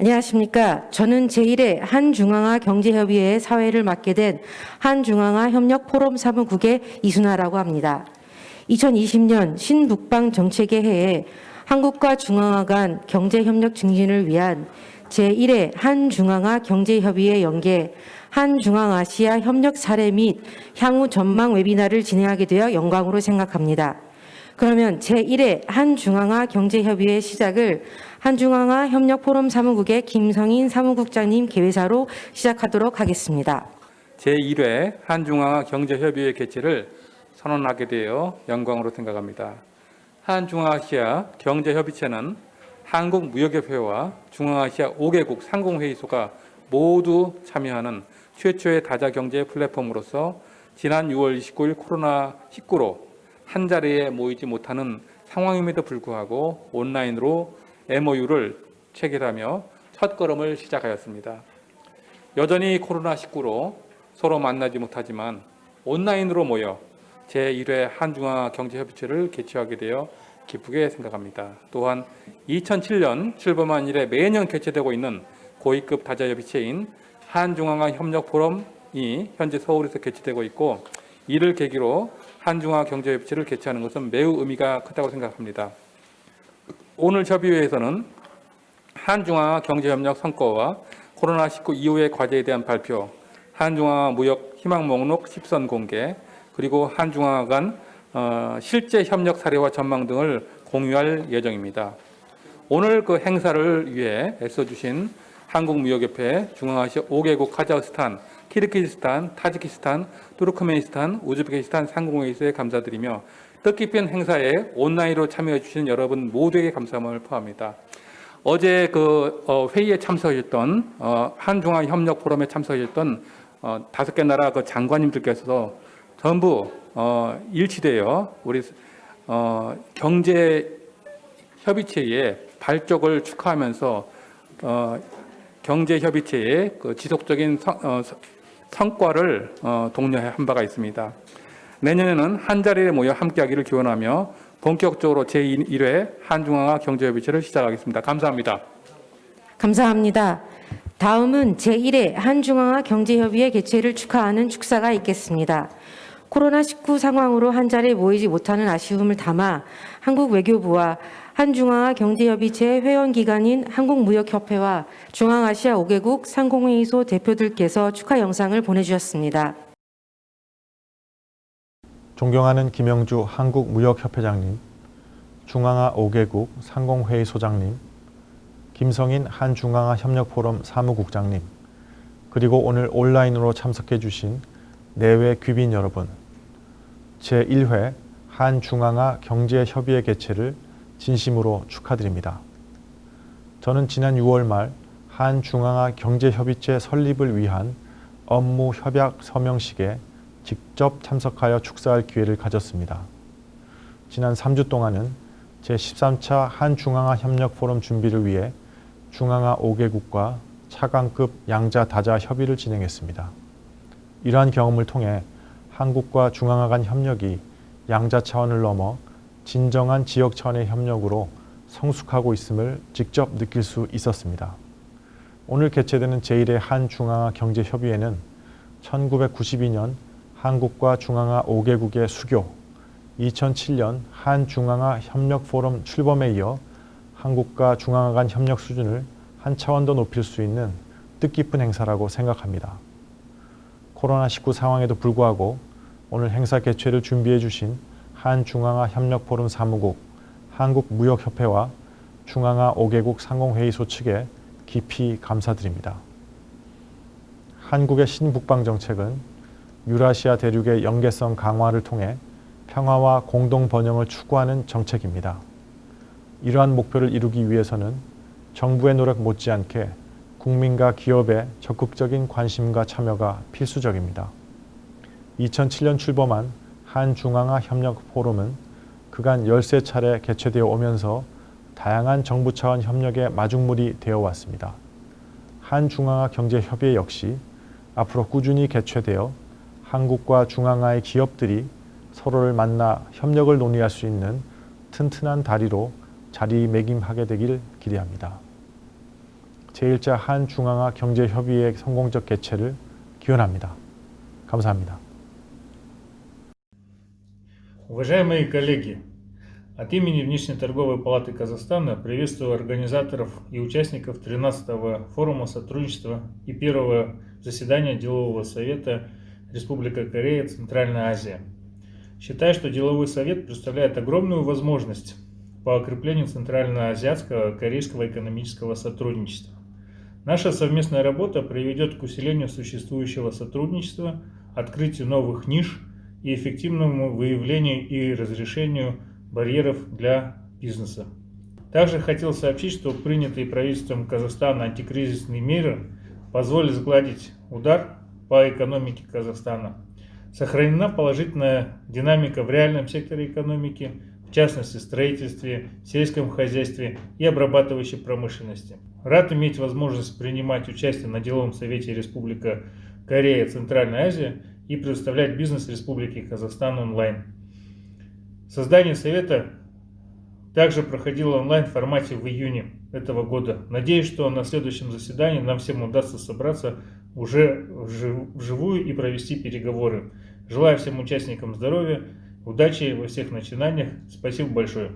안녕하십니까. 저는 제1회 한중앙아 경제협의회 사회를 맡게 된 한중앙아 협력포럼 사무국의 이순아라고 합니다. 2020년 신북방 정책의 해에 한국과 중앙아 간 경제협력 증진을 위한 제1회 한중앙아 경제협의회 연계 한중앙아시아 협력 사례 및 향후 전망 웨비나를 진행하게 되어 영광으로 생각합니다. 그러면 제1회 한중앙아 경제협의회 시작을 한중앙아 협력포럼 사무국의 김성인 사무국장님 개회사로 시작하도록 하겠습니다. 제1회 한중앙아 경제협의회 개최를 선언하게 되어 영광으로 생각합니다. 한중앙아시아 경제협의체는 한국무역협회와 중앙아시아 5개국 상공회의소가 모두 참여하는 최초의 다자경제 플랫폼으로서 지난 6월 29일 코로나19로 한자리에 모이지 못하는 상황임에도 불구하고 온라인으로 MOU를 체결하며 첫걸음을 시작하였습니다. 여전히 코로나19로 서로 만나지 못하지만 온라인으로 모여 제1회 한중앙아 경제협의체를 개최하게 되어 기쁘게 생각합니다. 또한 2007년 출범한 이래 매년 개최되고 있는 고위급 다자협의체인 한중앙아 협력포럼이 현재 서울에서 개최되고 있고, 이를 계기로 한중앙아 경제협의체를 개최하는 것은 매우 의미가 크다고 생각합니다. 오늘 협의회에서는 한중앙아 경제협력 성과와 코로나19 이후의 과제에 대한 발표, 한중앙아 무역 희망 목록 10선 공개, 그리고 한중앙아 간 실제 협력 사례와 전망 등을 공유할 예정입니다. 오늘 그 행사를 위해 애써주신 한국무역협회, 중앙아시아 5개국 카자흐스탄, 키르기즈스탄, 타지키스탄, 투르크메니스탄, 우즈베키스탄 상공회의소에 감사드리며 뜻깊은 행사에 온라인으로 참여해 주신 여러분 모두에게 감사함을 표합니다. 어제 회의에 참석하셨던 한중앙 협력 포럼에 참석하셨던 5개 나라 장관님들께서 전부 일치되어 우리 경제 협의체의 발족을 축하하면서 경제 협의체의 지속적인 성과를 독려한 바가 있습니다. 내년에는 한자리에 모여 함께하기를 기원하며 본격적으로 제1회 한중앙아 경제협의체를 시작하겠습니다. 감사합니다. 감사합니다. 다음은 제1회 한중앙아 경제협의회 개최를 축하하는 축사가 있겠습니다. 코로나19 상황으로 한자리에 모이지 못하는 아쉬움을 담아 한국 외교부와 한중앙아 경제협의체 회원기관인 한국무역협회와 중앙아시아 5개국 상공회의소 대표들께서 축하 영상을 보내주셨습니다. 존경하는 김영주 한국무역협회장님, 중앙아 5개국 상공회의소장님, 김성인 한중앙아 협력포럼 사무국장님, 그리고 오늘 온라인으로 참석해 주신 내외 귀빈 여러분, 제1회 한중앙아 경제협의회 개최를 진심으로 축하드립니다. 저는 지난 6월 말 한중앙아 경제협의체 설립을 위한 업무 협약 서명식에 직접 참석하여 축사할 기회를 가졌습니다. 지난 3주 동안은 제13차 한중앙아 협력포럼 준비를 위해 중앙아 5개국과 차관급 양자 다자 협의를 진행했습니다. 이러한 경험을 통해 한국과 중앙아 간 협력이 양자 차원을 넘어 진정한 지역 차원의 협력으로 성숙하고 있음을 직접 느낄 수 있었습니다. 오늘 개최되는 제1회 한중앙아 경제협의회는 1992년 한국과 중앙아 5개국의 수교, 2007년 한중앙아 협력포럼 출범에 이어 한국과 중앙아 간 협력 수준을 한 차원 더 높일 수 있는 뜻깊은 행사라고 생각합니다. 코로나19 상황에도 불구하고 오늘 행사 개최를 준비해 주신 한중앙아 협력포럼 사무국, 한국무역협회와 중앙아 5개국 상공회의소 측에 깊이 감사드립니다. 한국의 신북방 정책은 유라시아 대륙의 연계성 강화를 통해 평화와 공동 번영을 추구하는 정책입니다. 이러한 목표를 이루기 위해서는 정부의 노력 못지않게 국민과 기업의 적극적인 관심과 참여가 필수적입니다. 2007년 출범한 한중앙아 협력포럼은 그간 13차례 개최되어 오면서 다양한 정부 차원 협력의 마중물이 되어 왔습니다. 한중앙아 경제협의회 역시 앞으로 꾸준히 개최되어 한국과 중앙아의 기업들이 서로를 만나 협력을 논의할 수 있는 튼튼한 다리로 자리매김하게 되길 기대합니다. 제1차 한중앙아 경제협의회 성공적 개최를 기원합니다. 감사합니다. Уважаемые коллеги, от имени Внешней торговой палаты Казахстана приветствую организаторов и участников 13-го форума сотрудничества и первого заседания Делового совета Республика Корея, Центральная Азия. Считаю, что Деловой совет представляет огромную возможность по укреплению центральноазиатского корейского экономического сотрудничества. Наша совместная работа приведет к усилению существующего сотрудничества, открытию новых ниш и эффективному выявлению и разрешению барьеров для бизнеса. Также хотел сообщить, что принятые правительством Казахстана антикризисные меры позволят сгладить удар по экономике Казахстана. Сохранена положительная динамика в реальном секторе экономики, в частности строительстве, сельском хозяйстве и обрабатывающей промышленности. Рад иметь возможность принимать участие на Деловом совете Республика Корея, Центральная Азия и предоставлять бизнес Республики Казахстан онлайн. Создание совета также проходило онлайн в формате в июне этого года. Надеюсь, что на следующем заседании нам всем удастся собраться уже вживую и провести переговоры. Желаю всем участникам здоровья, удачи во всех начинаниях. Спасибо большое.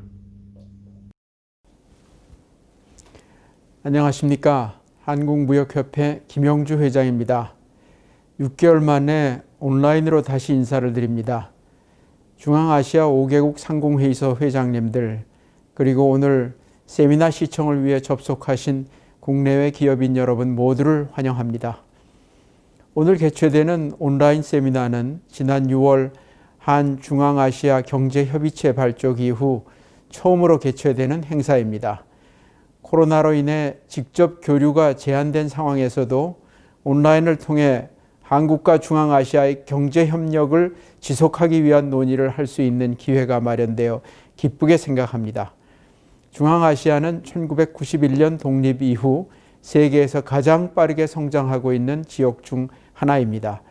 안녕하십니까. 한국무역협회 김영주 회장입니다. 6개월 만에 온라인으로 다시 인사를 드립니다. 중앙아시아 5개국 상공회의소 회장님들, 그리고 오늘 세미나 시청을 위해 접속하신 국내외 기업인 여러분 모두를 환영합니다. 오늘 개최되는 온라인 세미나는 지난 6월 한중앙아시아 경제협의체 발족 이후 처음으로 개최되는 행사입니다. 코로나로 인해 직접 교류가 제한된 상황에서도 온라인을 통해 한국과 중앙아시아의 경제협력을 지속하기 위한 논의를 할 수 있는 기회가 마련되어 기쁘게 생각합니다. 중앙아시아는 1991년 독립 이후 세계에서 가장 빠르게 성장하고 있는 지역 중 하나입니다.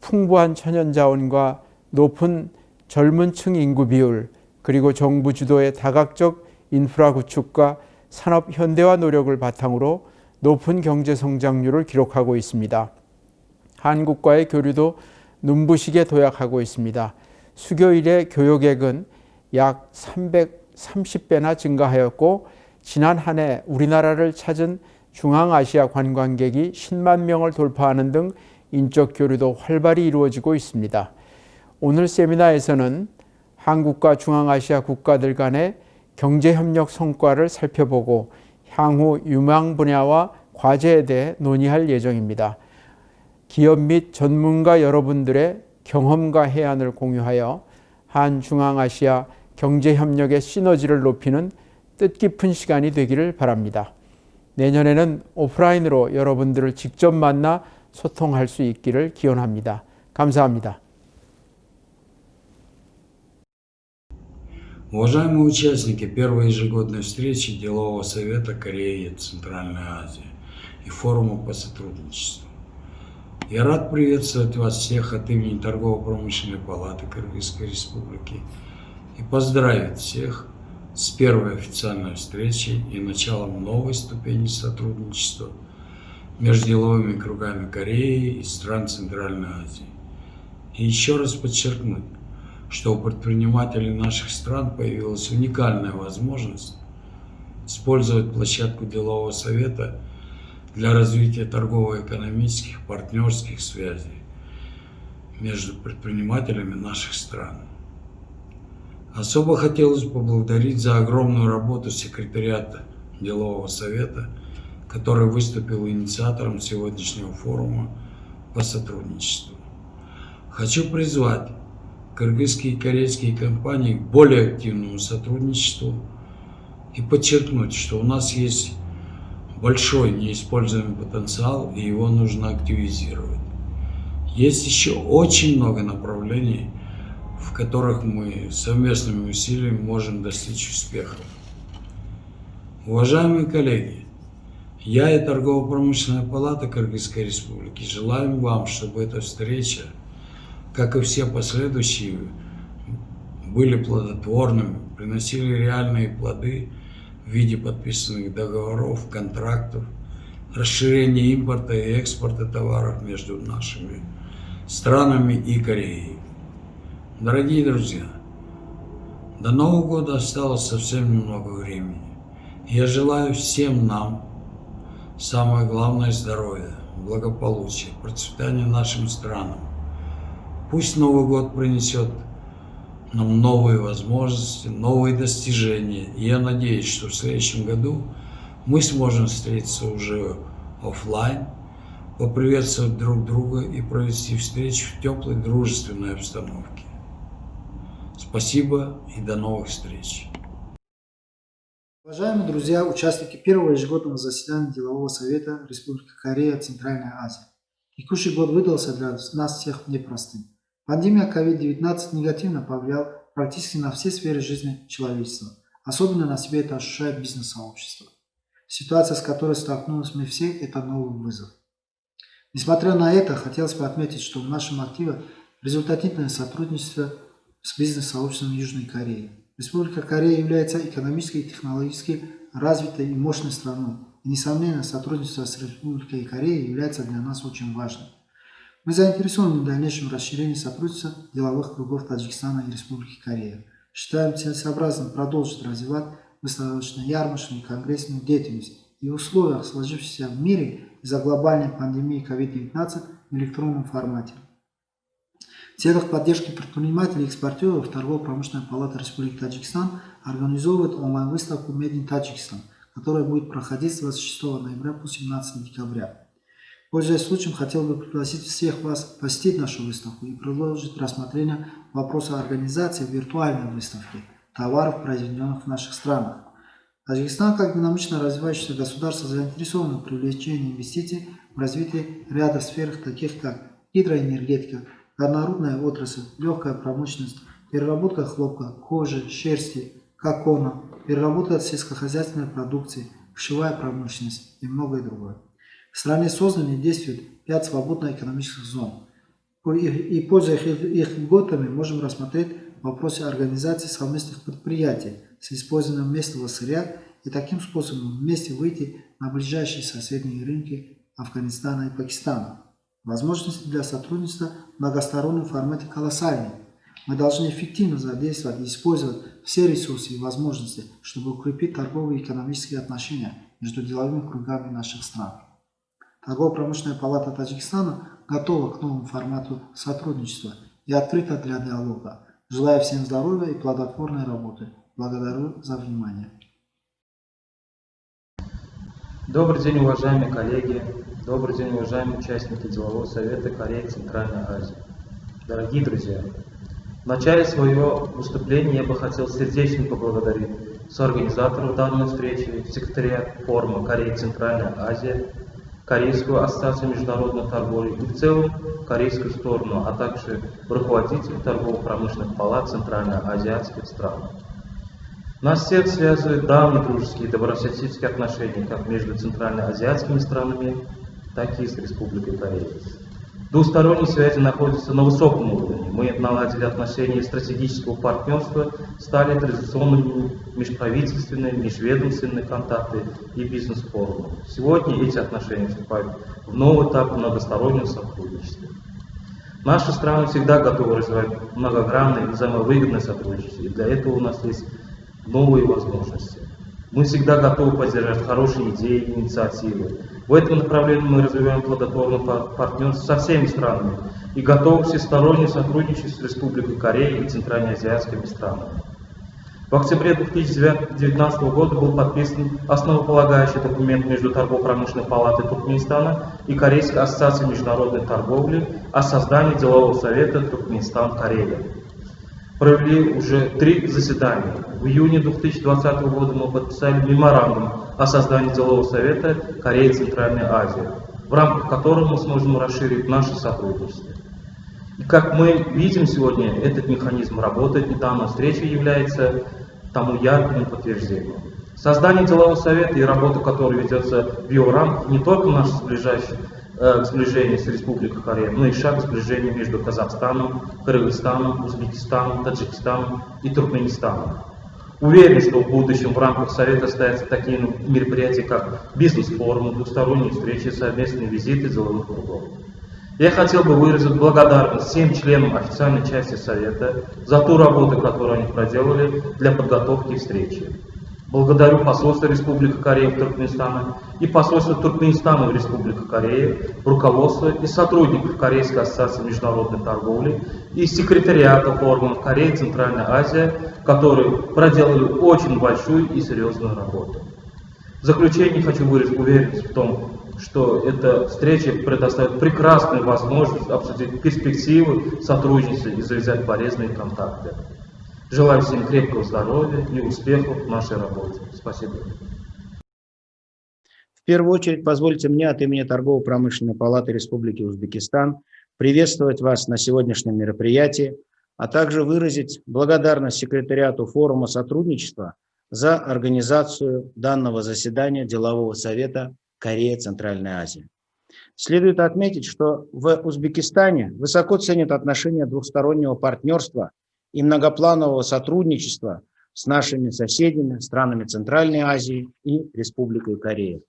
풍부한 천연자원과 높은 젊은 층 인구 비율, 그리고 정부 주도의 다각적 인프라 구축과 산업 현대화 노력을 바탕으로 높은 경제 성장률을 기록하고 있습니다. 한국과의 교류도 눈부시게 도약하고 있습니다. 수교 이래 교역액은 약 330배나 증가하였고, 지난 한 해 우리나라를 찾은 중앙아시아 관광객이 10만 명을 돌파하는 등 인적 교류도 활발히 이루어지고 있습니다. 오늘 세미나에서는 한국과 중앙아시아 국가들 간의 경제협력 성과를 살펴보고 향후 유망 분야와 과제에 대해 논의할 예정입니다. 기업 및 전문가 여러분들의 경험과 해안을 공유하여 한중앙아시아 경제협력의 시너지를 높이는 뜻깊은 시간이 되기를 바랍니다. 내년에는 오프라인으로 여러분들을 직접 만나 소통할 수 있기를 기원합니다. 감사합니다. Уважаемые участники первой ежегодной встречи Делового совета Кореи и Центральной Азии и форума по сотрудничеству, я рад приветствовать вас всех от имени Торгово-промышленной палаты Кыргызской Республики и поздравить всех с первой официальной встречей и началом новой ступени сотрудничества между деловыми кругами Кореи и стран Центральной Азии. И еще раз подчеркнуть, что у предпринимателей наших стран появилась уникальная возможность использовать площадку Делового совета для развития торгово-экономических партнерских связей между предпринимателями наших стран. Особо хотелось поблагодарить за огромную работу секретариата Делового совета, который выступил инициатором сегодняшнего форума по сотрудничеству. Хочу призвать кыргызские и корейские компании к более активному сотрудничеству и подчеркнуть, что у нас есть большой неиспользуемый потенциал, и его нужно активизировать. Есть еще очень много направлений, в которых мы совместными усилиями можем достичь успехов. Уважаемые коллеги, я и Торгово-промышленная палата Кыргызской Республики желаем вам, чтобы эта встреча, как и все последующие, были плодотворными, приносили реальные плоды в виде подписанных договоров, контрактов расширение импорта и экспорта товаров между нашими странами и Кореей. Дорогие друзья, до Нового года осталось совсем немного времени. Я желаю всем нам, самое главное, здоровья, благополучия, процветания нашим странам. Пусть Новый год принесет нам новые возможности, новые достижения. И я надеюсь, что в следующем году мы сможем встретиться уже офлайн, поприветствовать друг друга и провести встречу в теплой, дружественной обстановке. Спасибо и до новых встреч. Уважаемые друзья, участники первого ежегодного заседания Делового совета Республики Корея, Центральная Азия. Текущий год выдался для нас всех непростым. Пандемия COVID-19 негативно повлияла практически на все сферы жизни человечества. Особенно на себе это ощущает бизнес-сообщество. Ситуация, с которой столкнулись мы все, это новый вызов. Несмотря на это, хотелось бы отметить, что в нашем активе результативное сотрудничество с бизнес-сообществом Южной Кореи. Республика Корея является экономически и технологически развитой и мощной страной. И, несомненно, сотрудничество с Республикой Корея является для нас очень важным. Мы заинтересованы в дальнейшем расширении сотрудничества деловых кругов Таджикистана и Республики Корея. Считаем целесообразным продолжить развивать выставочно-ярмарочную и конгрессную деятельность и в условиях сложившейся в мире из-за глобальной пандемии COVID-19 в электронном формате. В целях поддержки предпринимателей и экспортеров Торгово-промышленная палата Республики Таджикистан организовывает онлайн-выставку Made in Tajikistan, которая будет проходить с 26 ноября по 17 декабря. Пользуясь случаем, хотел бы пригласить всех вас посетить нашу выставку и продолжить рассмотрение вопроса организации виртуальной выставки товаров, произведенных в наших странах. Таджикистан, как динамично развивающееся государство, заинтересован в привлечении инвестиций в развитие ряда сфер, таких как гидроэнергетика, горнорудная отрасль, легкая промышленность, переработка хлопка, кожи, шерсти, кокона, переработка сельскохозяйственной продукции, пищевая промышленность и многое другое. В стране созданы и действуют 5 свободно-экономических зон. И пользуясь их льготами, можем рассмотреть вопросы организации совместных предприятий с использованием местного сырья и таким способом вместе выйти на ближайшие соседние рынки Афганистана и Пакистана. Возможности для сотрудничества в многостороннем формате колоссальны. Мы должны эффективно задействовать и использовать все ресурсы и возможности, чтобы укрепить торговые и экономические отношения между деловыми кругами наших стран. Торгово-промышленная палата Таджикистана готова к новому формату сотрудничества и открыта для диалога. Желаю всем здоровья и плодотворной работы. Благодарю за внимание. Добрый день, уважаемые коллеги. Добрый день, уважаемые участники Делового совета Кореи, Центральной Азии. Дорогие друзья, в начале своего выступления я бы хотел сердечно поблагодарить соорганизаторов данной встречи, секретариат форума Корея, Центральная Азия, Корейскую ассоциацию международной торговли и в целом корейскую сторону, а также руководителей торгово-промышленных палат центральноазиатских стран. Нас всех связывают давние дружеские и добрососедские отношения как между центральноазиатскими странами, так и с Республикой Корея. Двусторонние связи находятся на высоком уровне. Мы наладили отношения стратегического партнерства, стали традиционными межправительственные, межведомственные контакты и бизнес-форумы. Сегодня эти отношения вступают в новый этап многостороннего сотрудничества. Наши страны всегда готовы развивать многогранное и взаимовыгодное сотрудничество, и для этого у нас есть новые возможности. Мы всегда готовы поддержать хорошие идеи и инициативы. В этом направлении мы развиваем плодотворное партнерство со всеми странами и готовы всесторонне сотрудничать с Республикой Корея и центральноазиатскими странами. В октябре 2019 года был подписан основополагающий документ между Торгово-промышленной палатой Туркменистана и Корейской ассоциацией международной торговли о создании Делового совета Туркменистан-Корея. Провели уже 3 заседания. В июне 2020 года мы подписали меморандум о создании Делового совета Кореи Центральной Азии, в рамках которого мы сможем расширить наше сотрудничество. И как мы видим сегодня, этот механизм работает, и данная встреча является тому ярким подтверждением. Создание Делового совета и работа, которая ведется в его рамках, не только наше сближение с Республикой Корея, но и шаг к сближению между Казахстаном, Кыргызстаном, Узбекистаном, Таджикистаном и Туркменистаном. Уверен, что в будущем в рамках Совета состоятся такие мероприятия, как бизнес-форумы, двусторонние встречи, совместные визиты деловых кругов. Я хотел бы выразить благодарность всем членам официальной части Совета за ту работу, которую они проделали для подготовки встречи. Благодарю посольство Республики Корея в Туркменистане и посольство Туркменистана в Республике Корея, руководство и сотрудников Корейской ассоциации международной торговли и секретариата форумов Корея и Центральная Азия, которые проделали очень большую и серьезную работу. В заключение хочу выразить уверенность в том, что эта встреча предоставит прекрасную возможность обсудить перспективы сотрудничества и завязать полезные контакты. Желаю всем крепкого здоровья и успехов в нашей работе. Спасибо. В первую очередь, позвольте мне от имени Торгово-промышленной палаты Республики Узбекистан приветствовать вас на сегодняшнем мероприятии, а также выразить благодарность секретариату форума сотрудничества за организацию данного заседания Делового совета Корея Центральная Азия. Следует отметить, что в Узбекистане высоко ценят отношения двустороннего партнерства и многопланового сотрудничества с нашими соседями, странами Центральной Азии и Республикой Корея.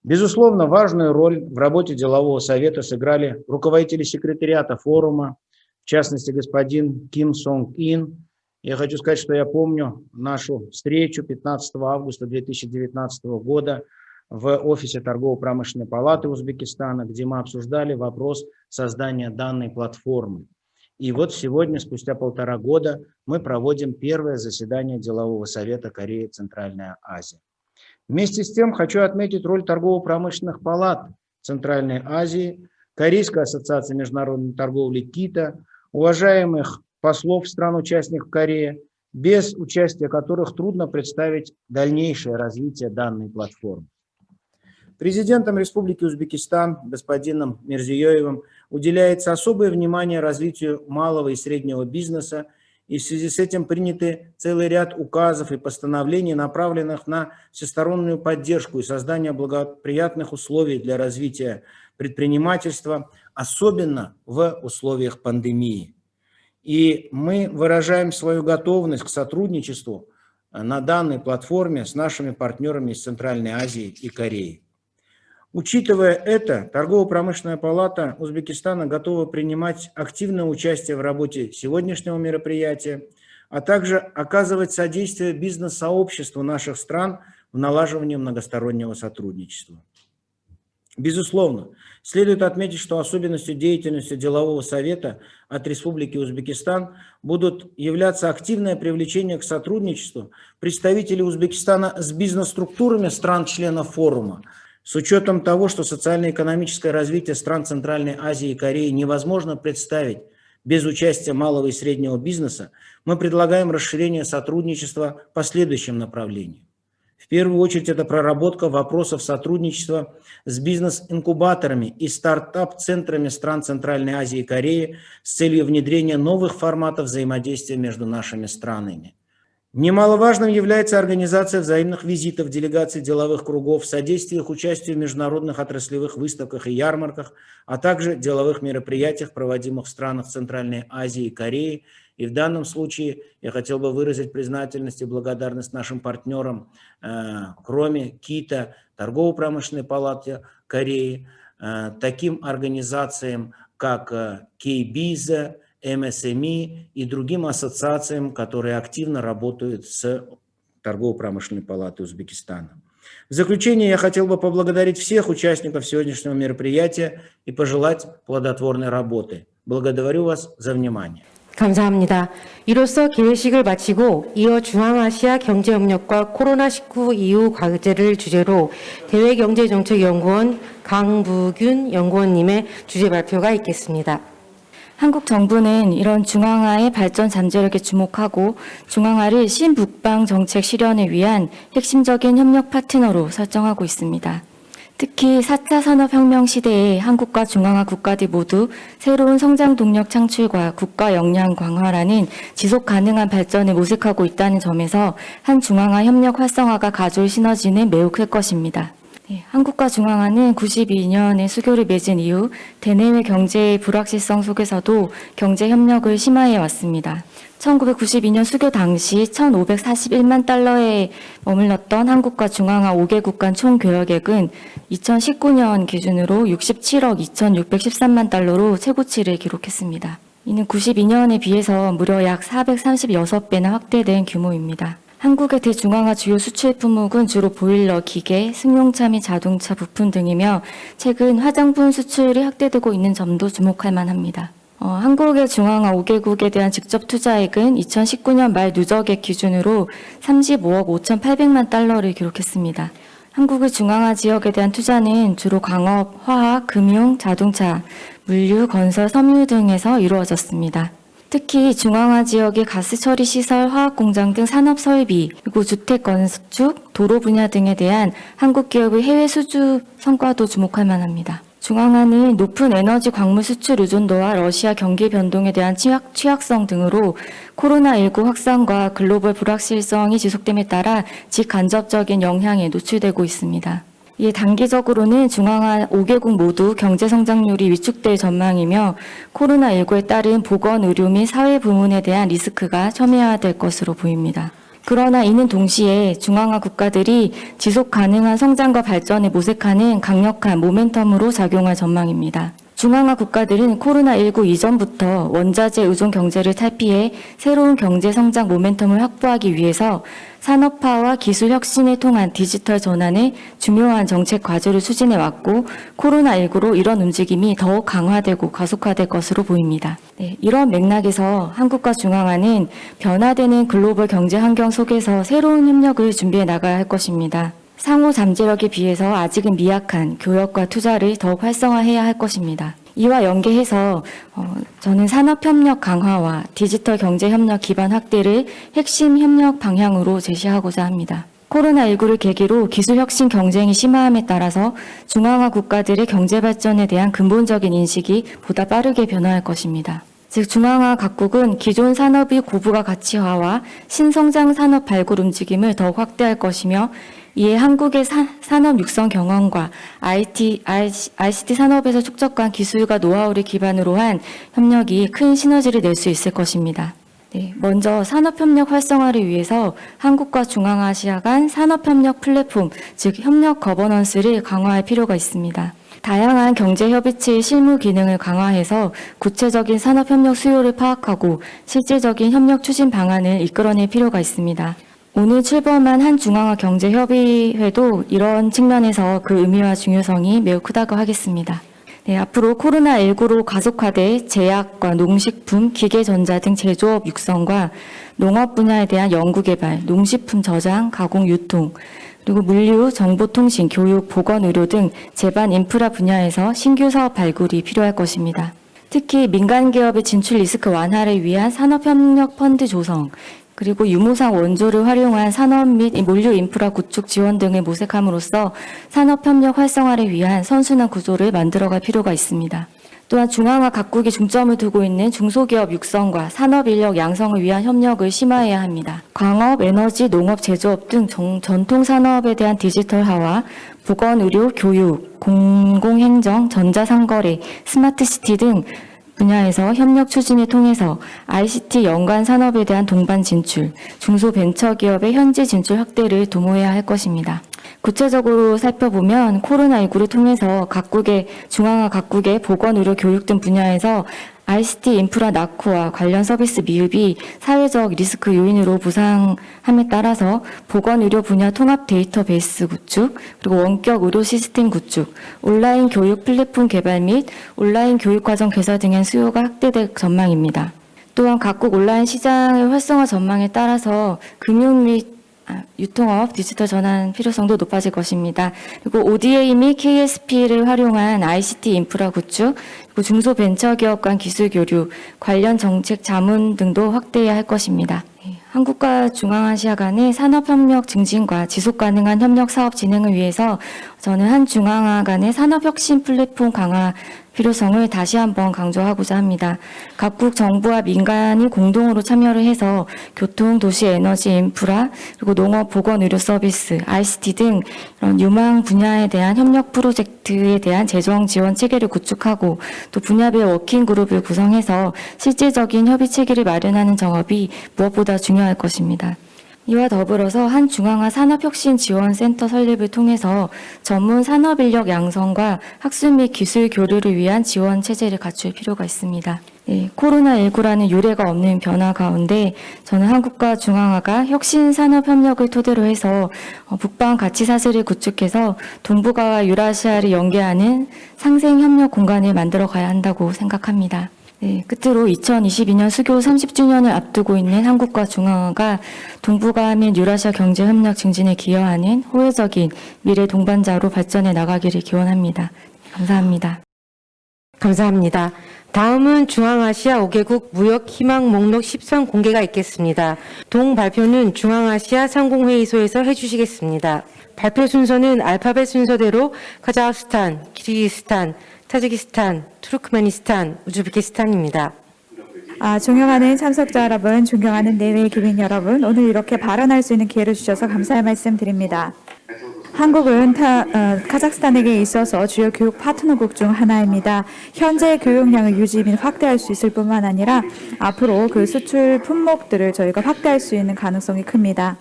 Безусловно, важную роль в работе Делового совета сыграли руководители секретариата форума, в частности, господин Ким Сонг Ин. Я хочу сказать, что я помню нашу встречу 15 августа 2019 года в офисе Торгово-промышленной палаты Узбекистана, где мы обсуждали вопрос создания данной платформы. И вот сегодня, спустя 1,5 года, мы проводим первое заседание Делового совета Кореи Центральная Азия. Вместе с тем хочу отметить роль торгово-промышленных палат Центральной Азии, Корейской ассоциации международной торговли КИТА, уважаемых послов стран-участников Кореи, без участия которых трудно представить дальнейшее развитие данной платформы. Президентом Республики Узбекистан господином Мирзиёевым уделяется особое внимание развитию малого и среднего бизнеса, и в связи с этим приняты целый ряд указов и постановлений, направленных на всестороннюю поддержку и создание благоприятных условий для развития предпринимательства, особенно в условиях пандемии. И мы выражаем свою готовность к сотрудничеству на данной платформе с нашими партнерами из Центральной Азии и Кореи. Учитывая это, Торгово-промышленная палата Узбекистана готова принимать активное участие в работе сегодняшнего мероприятия, а также оказывать содействие бизнес-сообществу наших стран в налаживании многостороннего сотрудничества. Безусловно, следует отметить, что особенностью деятельности Делового совета от Республики Узбекистан будут являться активное привлечение к сотрудничеству представителей Узбекистана с бизнес-структурами стран-членов форума. С учетом того, что социально-экономическое развитие стран Центральной Азии и Кореи невозможно представить без участия малого и среднего бизнеса, мы предлагаем расширение сотрудничества по следующим направлениям. В первую очередь это проработка вопросов сотрудничества с бизнес-инкубаторами и стартап-центрами стран Центральной Азии и Кореи с целью внедрения новых форматов взаимодействия между нашими странами. Немаловажным является организация взаимных визитов делегаций деловых кругов, содействие их участию в международных отраслевых выставках и ярмарках, а также деловых мероприятиях, проводимых в странах Центральной Азии и Кореи. И в данном случае я хотел бы выразить признательность и благодарность нашим партнерам, кроме КИТА, Торгово-промышленной палаты Кореи, таким организациям, как KBIZ, МСМИ и другим ассоциациям, которые активно работают с Торгово-промышленной палатой Узбекистана. В заключение я хотел бы поблагодарить всех участников сегодняшнего мероприятия и пожелать плодотворной работы. Благодарю вас за внимание. 감사합니다. 이로써 개회식을 마치고 이어 중앙아시아 경제협력과 코로나19 이후 과제를 주제로 대외경제정책연구원 강부균 연구원님의 주제 발표가 있겠습니다. 한국 정부는 이런 중앙아의 발전 잠재력에 주목하고 중앙아를 신북방 정책 실현을 위한 핵심적인 협력 파트너로 설정하고 있습니다. 특히 4차 산업혁명 시대에 한국과 중앙아 국가들 모두 새로운 성장 동력 창출과 국가 역량 강화라는 지속 가능한 발전을 모색하고 있다는 점에서 한 중앙아 협력 활성화가 가져올 시너지는 매우 클 것입니다. 네, 한국과 중앙아는 92년에 수교를 맺은 이후 대내외 경제의 불확실성 속에서도 경제 협력을 심화해 왔습니다. 1992년 수교 당시 1,541만 달러에 머물렀던 한국과 중앙아 5개국 간 총 교역액은 2019년 기준으로 67억 2,613만 달러로 최고치를 기록했습니다. 이는 92년에 비해서 무려 약 436배나 확대된 규모입니다. 한국의 대중앙아 주요 수출 품목은 주로 보일러, 기계, 승용차 및 자동차 부품 등이며 최근 화장품 수출이 확대되고 있는 점도 주목할 만합니다. 한국의 중앙아 5개국에 대한 직접 투자액은 2019년 말 누적액 기준으로 35억 5,800만 달러를 기록했습니다. 한국의 중앙아 지역에 대한 투자는 주로 광업, 화학, 금융, 자동차, 물류, 건설, 섬유 등에서 이루어졌습니다. 특히 중앙아 지역의 가스 처리 시설, 화학 공장 등 산업 설비, 그리고 주택 건축, 도로 분야 등에 대한 한국 기업의 해외 수주 성과도 주목할 만합니다. 중앙아는 높은 에너지 광물 수출 의존도와 러시아 경기 변동에 대한 취약성 등으로 코로나19 확산과 글로벌 불확실성이 지속됨에 따라 직간접적인 영향에 노출되고 있습니다. 이에 단기적으로는 중앙아 5개국 모두 경제 성장률이 위축될 전망이며 코로나19에 따른 보건, 의료 및 사회 부문에 대한 리스크가 첨예화될 것으로 보입니다. 그러나 이는 동시에 중앙아 국가들이 지속 가능한 성장과 발전을 모색하는 강력한 모멘텀으로 작용할 전망입니다. 중앙아 국가들은 코로나19 이전부터 원자재 의존 경제를 탈피해 새로운 경제 성장 모멘텀을 확보하기 위해서 산업화와 기술 혁신을 통한 디지털 전환을 중요한 정책 과제로 추진해 왔고 코로나19로 이런 움직임이 더욱 강화되고 가속화될 것으로 보입니다. 네, 이런 맥락에서 한국과 중앙아는 변화되는 글로벌 경제 환경 속에서 새로운 협력을 준비해 나가야 할 것입니다. 상호 잠재력에 비해서 아직은 미약한 교역과 투자를 더욱 활성화해야 할 것입니다. 이와 연계해서 저는 산업협력 강화와 디지털 경제협력 기반 확대를 핵심 협력 방향으로 제시하고자 합니다. 코로나19를 계기로 기술혁신 경쟁이 심화함에 따라서 중앙아 국가들의 경제발전에 대한 근본적인 인식이 보다 빠르게 변화할 것입니다. 즉 중앙아 각국은 기존 산업의 고부가 가치화와 신성장 산업 발굴 움직임을 더욱 확대할 것이며 이에 한국의 산업 육성 경험과 ICT 산업에서 축적한 기술과 노하우를 기반으로 한 협력이 큰 시너지를 낼 수 있을 것입니다. 네, 먼저 산업협력 활성화를 위해서 한국과 중앙아시아 간 산업협력 플랫폼, 즉 협력 거버넌스를 강화할 필요가 있습니다. 다양한 경제협의체의 실무 기능을 강화해서 구체적인 산업협력 수요를 파악하고 실질적인 협력 추진 방안을 이끌어낼 필요가 있습니다. 오늘 출범한 한중앙아 경제협의회도 이런 측면에서 그 의미와 중요성이 매우 크다고 하겠습니다. 네, 앞으로 코로나19로 가속화될 제약과 농식품, 기계전자 등 제조업 육성과 농업 분야에 대한 연구개발, 농식품 저장, 가공, 유통, 그리고 물류, 정보통신, 교육, 보건, 의료 등 제반 인프라 분야에서 신규 사업 발굴이 필요할 것입니다. 특히 민간 기업의 진출 리스크 완화를 위한 산업협력 펀드 조성, 그리고 유무상 원조를 활용한 산업 및 물류 인프라 구축 지원 등을 모색함으로써 산업협력 활성화를 위한 선순환 구조를 만들어갈 필요가 있습니다. 또한 중앙아 각국이 중점을 두고 있는 중소기업 육성과 산업인력 양성을 위한 협력을 심화해야 합니다. 광업, 에너지, 농업, 제조업 등 전통 산업에 대한 디지털화와 보건, 의료, 교육, 공공행정, 전자상거래, 스마트시티 등 분야에서 협력 추진을 통해서 ICT 연관 산업에 대한 동반 진출, 중소벤처기업의 현지 진출 확대를 도모해야 할 것입니다. 구체적으로 살펴보면 코로나19를 통해서 중앙아 각국의 보건, 의료, 교육 등 분야에서 ICT 인프라 낙후와 관련 서비스 미흡이 사회적 리스크 요인으로 부상함에 따라서 보건 의료 분야 통합 데이터베이스 구축, 그리고 원격 의료 시스템 구축, 온라인 교육 플랫폼 개발 및 온라인 교육과정 개설 등의 수요가 확대될 전망입니다. 또한 각국 온라인 시장의 활성화 전망에 따라서 금융 및 유통업 디지털 전환 필요성도 높아질 것입니다. 그리고 ODA 및 KSP를 활용한 ICT 인프라 구축, 그리고 중소벤처기업 간 기술 교류, 관련 정책 자문 등도 확대해야 할 것입니다. 한국과 중앙아시아 간의 산업협력 증진과 지속가능한 협력 사업 진행을 위해서 저는 한중앙아 간의 산업혁신 플랫폼 강화 필요성을 다시 한번 강조하고자 합니다. 각국 정부와 민간이 공동으로 참여를 해서 교통, 도시, 에너지, 인프라, 그리고 농업, 보건, 의료 서비스, ICT 등 이런 유망 분야에 대한 협력 프로젝트에 대한 재정 지원 체계를 구축하고 또 분야별 워킹 그룹을 구성해서 실질적인 협의 체계를 마련하는 작업이 무엇보다 중요할 것입니다. 이와 더불어서 한중앙아 산업혁신지원센터 설립을 통해서 전문 산업인력 양성과 학술 및 기술 교류를 위한 지원 체제를 갖출 필요가 있습니다. 네, 코로나19라는 유례가 없는 변화 가운데 저는 한국과 중앙아가 혁신 산업 협력을 토대로 해서 북방 가치 사슬을 구축해서 동북아와 유라시아를 연계하는 상생 협력 공간을 만들어 가야 한다고 생각합니다. 네, 끝으로 2022년 수교 30주년을 앞두고 있는 한국과 중앙아가 동북아 및 유라시아 경제협력 증진에 기여하는 호혜적인 미래 동반자로 발전해 나가기를 기원합니다. 감사합니다. 감사합니다. 다음은 중앙아시아 5개국 무역 희망 목록 10선 공개가 있겠습니다. 동 발표는 중앙아시아 상공회의소에서 해주시겠습니다. 발표 순서는 알파벳 순서대로 카자흐스탄, 키르기스탄, 타지키스탄, 투르크메니스탄, 우즈베키스탄입니다. 존경하는 참석자 여러분, 존경하는 내외 기민 여러분, 오늘 이렇게 발언할 수 있는 기회를 주셔서 감사의 말씀 드립니다. 한국은 카자흐스탄에게 있어서 주요 교육 파트너국 중 하나입니다. 현재 교육량을 유지 및 확대할 수 있을 뿐만 아니라 앞으로 그 수출 품목들을 저희가 확대할 수 있는 가능성이 큽니다.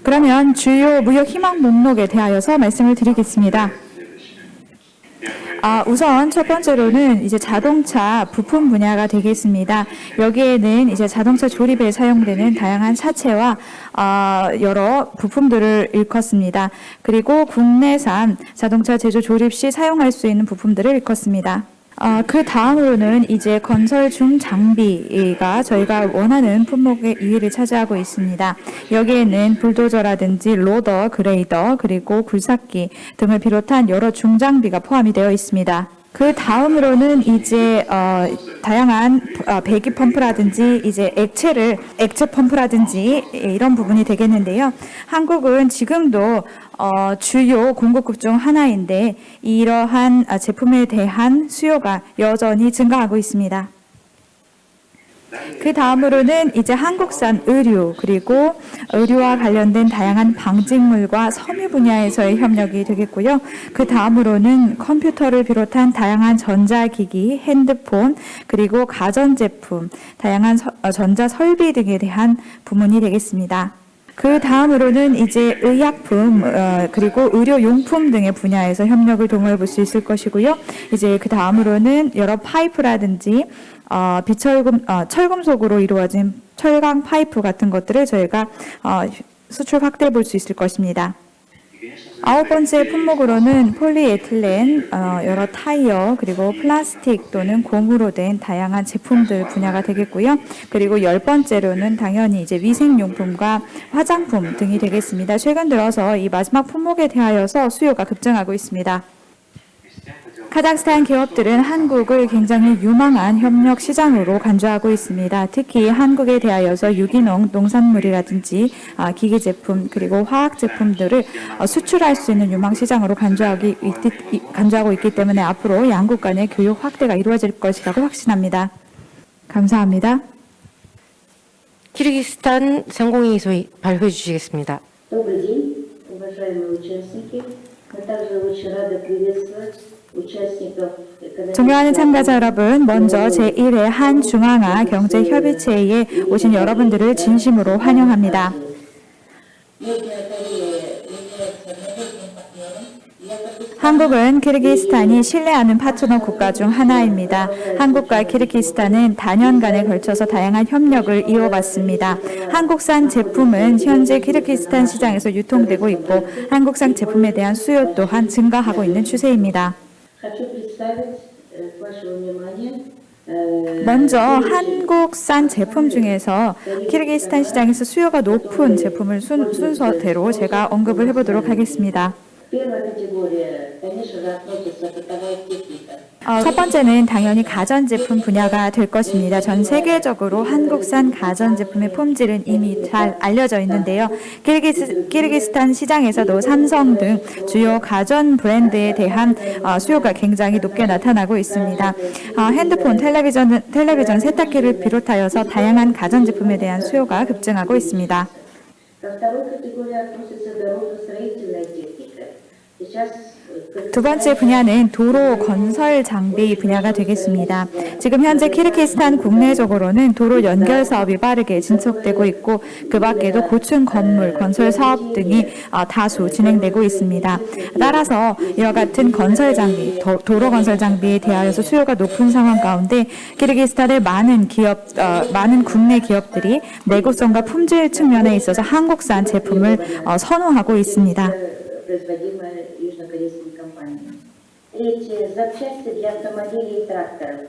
그러면 주요 무역 희망 목록에 대하여서 말씀을 드리겠습니다. 우선 첫 번째로는 이제 자동차 부품 분야가 되겠습니다. 여기에는 이제 자동차 조립에 사용되는 다양한 차체와 여러 부품들을 일컫습니다. 그리고 국내산 자동차 제조 조립 시 사용할 수 있는 부품들을 일컫습니다. 그 다음으로는 이제 건설 중 장비가 저희가 원하는 품목의 2위를 차지하고 있습니다. 여기에는 불도저라든지 로더, 그레이더, 그리고 굴삭기 등을 비롯한 여러 중장비가 포함이 되어 있습니다. 그 다음으로는 이제 다양한 배기 펌프라든지 이제 액체 펌프라든지 이런 부분이 되겠는데요. 한국은 지금도 주요 공급국 중 하나인데 이러한 제품에 대한 수요가 여전히 증가하고 있습니다. 그 다음으로는 이제 한국산 의류 그리고 의류와 관련된 다양한 방직물과 섬유 분야에서의 협력이 되겠고요. 그 다음으로는 컴퓨터를 비롯한 다양한 전자기기, 핸드폰 그리고 가전제품, 다양한 전자 설비 등에 대한 부문이 되겠습니다. 그 다음으로는 이제 의약품 그리고 의료용품 등의 분야에서 협력을 도모해 볼 수 있을 것이고요. 이제 그 다음으로는 여러 파이프라든지 철금속으로 이루어진 철강 파이프 같은 것들을 저희가 수출 확대해 볼 수 있을 것입니다. 9번째 품목으로는 폴리에틸렌, 여러 타이어, 그리고 플라스틱 또는 고무로 된 다양한 제품들 분야가 되겠고요. 그리고 10번째로는 당연히 이제 위생용품과 화장품 등이 되겠습니다. 최근 들어서 이 마지막 품목에 대하여서 수요가 급증하고 있습니다. 카자흐스탄 기업들은 한국을 굉장히 유망한 협력 시장으로 간주하고 있습니다. 특히 한국에 대하여서 유기농 농산물이라든지 기계 제품 그리고 화학 제품들을 수출할 수 있는 유망 시장으로 간주하고 있기 때문에 앞으로 양국 간의 교육 확대가 이루어질 것이라고 확신합니다. 감사합니다. 키르기스탄 상공회의소 발표해 주시겠습니다. Добрый день, уважаемые участники. Мы также очень рады приветствовать 존경하는 참가자 여러분, 먼저 제1회 한중앙아 경제협의체에 오신 여러분들을 진심으로 환영합니다. 한국은 키르기스탄이 신뢰하는 파트너 국가 중 하나입니다. 한국과 키르기스탄은 다년간에 걸쳐서 다양한 협력을 이어왔습니다. 한국산 제품은 현재 키르기스탄 시장에서 유통되고 있고 한국산 제품에 대한 수요 또한 증가하고 있는 추세입니다. 먼저 한국산 제품 중에서 키르기스탄 시장에서 수요가 높은 제품을 순서대로 제가 언급을 해보도록 하겠습니다. 첫 번째는 당연히 가전제품 분야가 될 것입니다. 전 세계적으로 한국산 가전제품의 품질은 이미 잘 알려져 있는데요. 키르기스탄 시장에서도 삼성 등 주요 가전 브랜드에 대한 수요가 굉장히 높게 나타나고 있습니다. 핸드폰, 텔레비전, 세탁기를 비롯하여서 다양한 가전제품에 대한 수요가 급증하고 있습니다. Ко второй категории относится дорожно-строительная техника. Сейчас 두 번째 분야는 도로 건설 장비 분야가 되겠습니다. 지금 현재 키르기스탄 국내적으로는 도로 연결 사업이 빠르게 진척되고 있고 그 밖에도 고층 건물 건설 사업 등이 다수 진행되고 있습니다. 따라서 이와 같은 건설 장비, 도로 건설 장비에 대하여서 수요가 높은 상황 가운데 키르기스탄의 많은 국내 기업들이 내구성과 품질 측면에 있어서 한국산 제품을 선호하고 있습니다. производимая южнокорейскими компаниями. Третье. Запчасти для автомобилей и тракторов.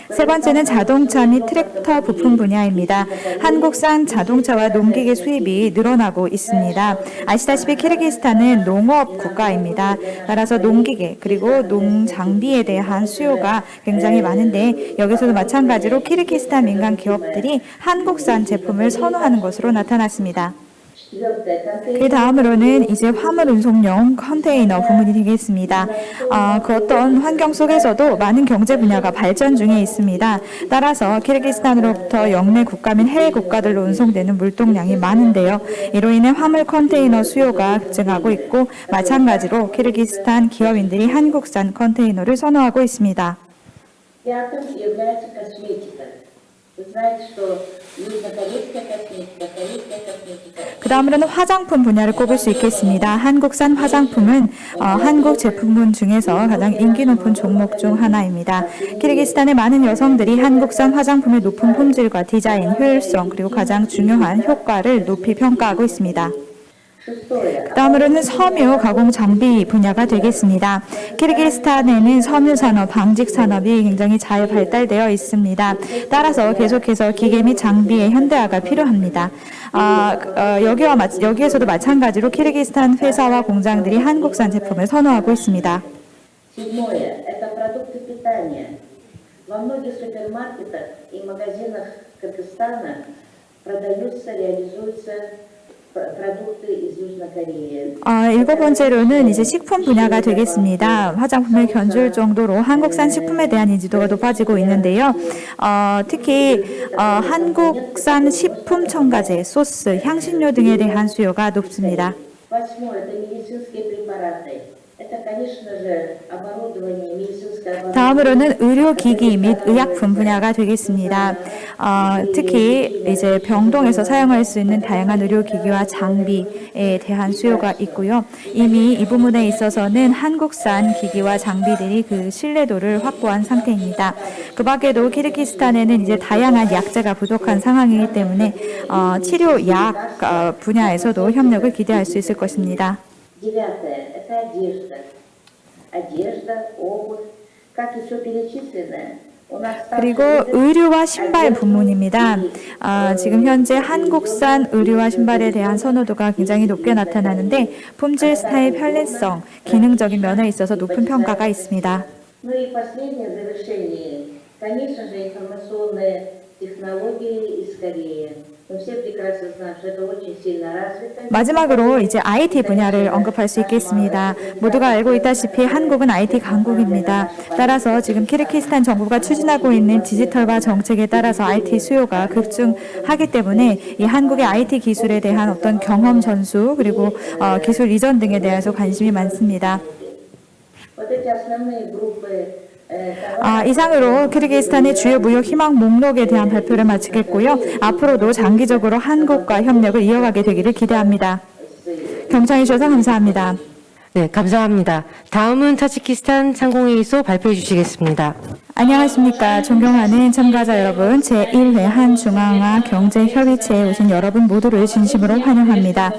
세 번째는 자동차 및 트랙터 부품 분야입니다. 한국산 자동차와 농기계 수입이 늘어나고 있습니다. 아시다시피 키르기스탄은 농업 국가입니다. 따라서 농기계 그리고 농장비에 대한 수요가 굉장히 많은데 여기서도 마찬가지로 키르기스탄 민간 기업들이 한국산 제품을 선호하는 것으로 나타났습니다. 그 다음으로는 이제 화물 운송용 컨테이너 부문이 되겠습니다. 그 어떤 환경 속에서도 많은 경제 분야가 발전 중에 있습니다. 따라서 키르기스탄으로부터 영내 국가 및 해외 국가들로 운송되는 물동량이 많은데요. 이로 인해 화물 컨테이너 수요가 급증하고 있고 마찬가지로 키르기스탄 기업인들이 한국산 컨테이너를 선호하고 있습니다. Пятым является косметика. Вы знаете, что южнокорейская косметика, корейская косметика. 그 다음으로는 화장품 분야를 꼽을 수 있겠습니다. 한국산 화장품은 한국 제품군 중에서 가장 인기 높은 종목 중 하나입니다. 키르기스탄의 많은 여성들이 한국산 화장품의 높은 품질과 디자인, 효율성 그리고 가장 중요한 효과를 높이 평가하고 있습니다. 그 다음으로는 섬유 가공 장비 분야가 되겠습니다. 키르기스탄에는 섬유 산업, 방직 산업이 굉장히 잘 발달되어 있습니다. 따라서 계속해서 기계 및 장비의 현대화가 필요합니다. 여기에서도 마찬가지로 키르기스탄 회사와 공장들이 한국산 제품을 선호하고 있습니다. Седьмое. Это продукты питания. Во многих супермаркетах и магазинах Кыргызстана продаются, реализуются продукты из Южной Кореи. 일곱 번째로는 이제 식품 분야가 되겠습니다. 화장품을 견줄 정도로 한국산 식품에 대한 인지도가 높아지고 있는데요. 특히 한국산 식품 첨가제, 소스, 향신료 등에 대한 수요가 높습니다. Восьмое. Это медицинские препараты. Это, конечно же, оборудование, медицинское оборудование. 다음으로는 의료기기 및 의약품 분야가 되겠습니다. 특히 이제 병동에서 사용할 수 있는 다양한 의료기기와 장비에 대한 수요가 있고요. 이미 이 부분에 있어서는 한국산 기기와 장비들이 그 신뢰도를 확보한 상태입니다. 그 밖에도 키르기스탄에는 이제 다양한 약재가 부족한 상황이기 때문에 치료약 분야에서도 협력을 기대할 수 있을 것입니다. Девятое. Это одежда. Одежда, обувь. Как и все перечисленное. 그리고 의류와 신발 부문입니다. 지금 현재 한국산 의류와 신발에 대한 선호도가 굉장히 높게 나타나는데 품질, 스타일, 편리성, 기능적인 면에 있어서 높은 평가가 있습니다. Ну и последнее в завершении. Конечно же, информационные технологии из Кореи. Мы все прекрасно знаем, что это очень сильно развито. 마지막으로 이제 IT 분야를 언급할 수 있겠습니다. 모두가 알고 있다시피 한국은 IT 강국입니다. 따라서 지금 키르기스탄 정부가 추진하고 있는 디지털화 정책에 따라서 IT 수요가 급증하기 때문에 이 한국의 IT 기술에 대한 어떤 경험 전수 그리고 기술 이전 등에 대해서 관심이 많습니다. Вот эти основные группы. 이상으로 키르기스탄의 주요 무역 희망 목록에 대한 발표를 마치겠고요. 앞으로도 장기적으로 한국과 협력을 이어가게 되기를 기대합니다. 경청해 주셔서 감사합니다. 네, 감사합니다. 다음은 타지키스탄 상공회의소 발표해 주시겠습니다. 안녕하십니까. 존경하는 참가자 여러분, 제1회 한중앙아 경제협의체에 오신 여러분 모두를 진심으로 환영합니다.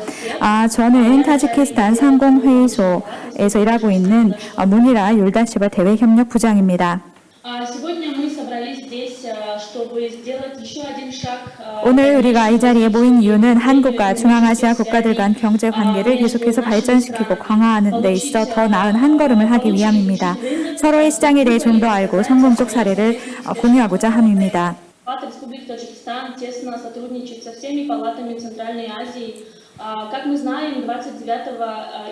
저는 타지키스탄 상공회의소에서 일하고 있는 무니라 율다시바 대외협력부장입니다. Сегодня мы собрались здесь, 오늘 우리가 이 자리에 모인 이유는 한국과 중앙아시아 국가들 간 경제 관계를 계속해서 발전시키고 강화하는 데 있어 더 나은 한 걸음을 하기 위함입니다. 서로의 시장에 대해 좀 더 알고 성공적 사례를 공유하고자 함입니다. Палата Республики Таджикистан тесно сотрудничает со всеми палатами Центральной Азии. Как мы знаем, 29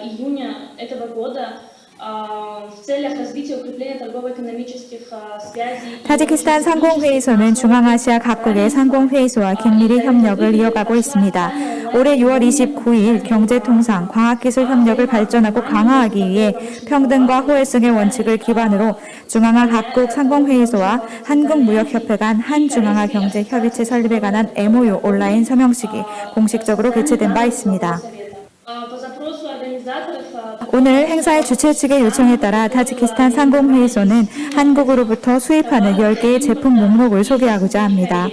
июня этого года в целях развития и укрепления торгово-экономических связей. 타지키스탄 상공회의소는 중앙아시아 각국의 상공회의소와 긴밀히 협력을 이어가고 있습니다. 올해 6월 29일 경제통상, 과학기술 협력을 발전하고 강화하기 위해 평등과 호혜성의 원칙을 기반으로 중앙아 각국 상공회의소와 한국무역협회 간 한중앙아 경제협의체 설립에 관한 MOU 온라인 서명식이 공식적으로 개최된 바 있습니다. 오늘 행사의 주최 측의 요청에 따라 타지키스탄 상공회의소는 한국으로부터 수입하는 10개의 제품 목록을 소개하고자 합니다.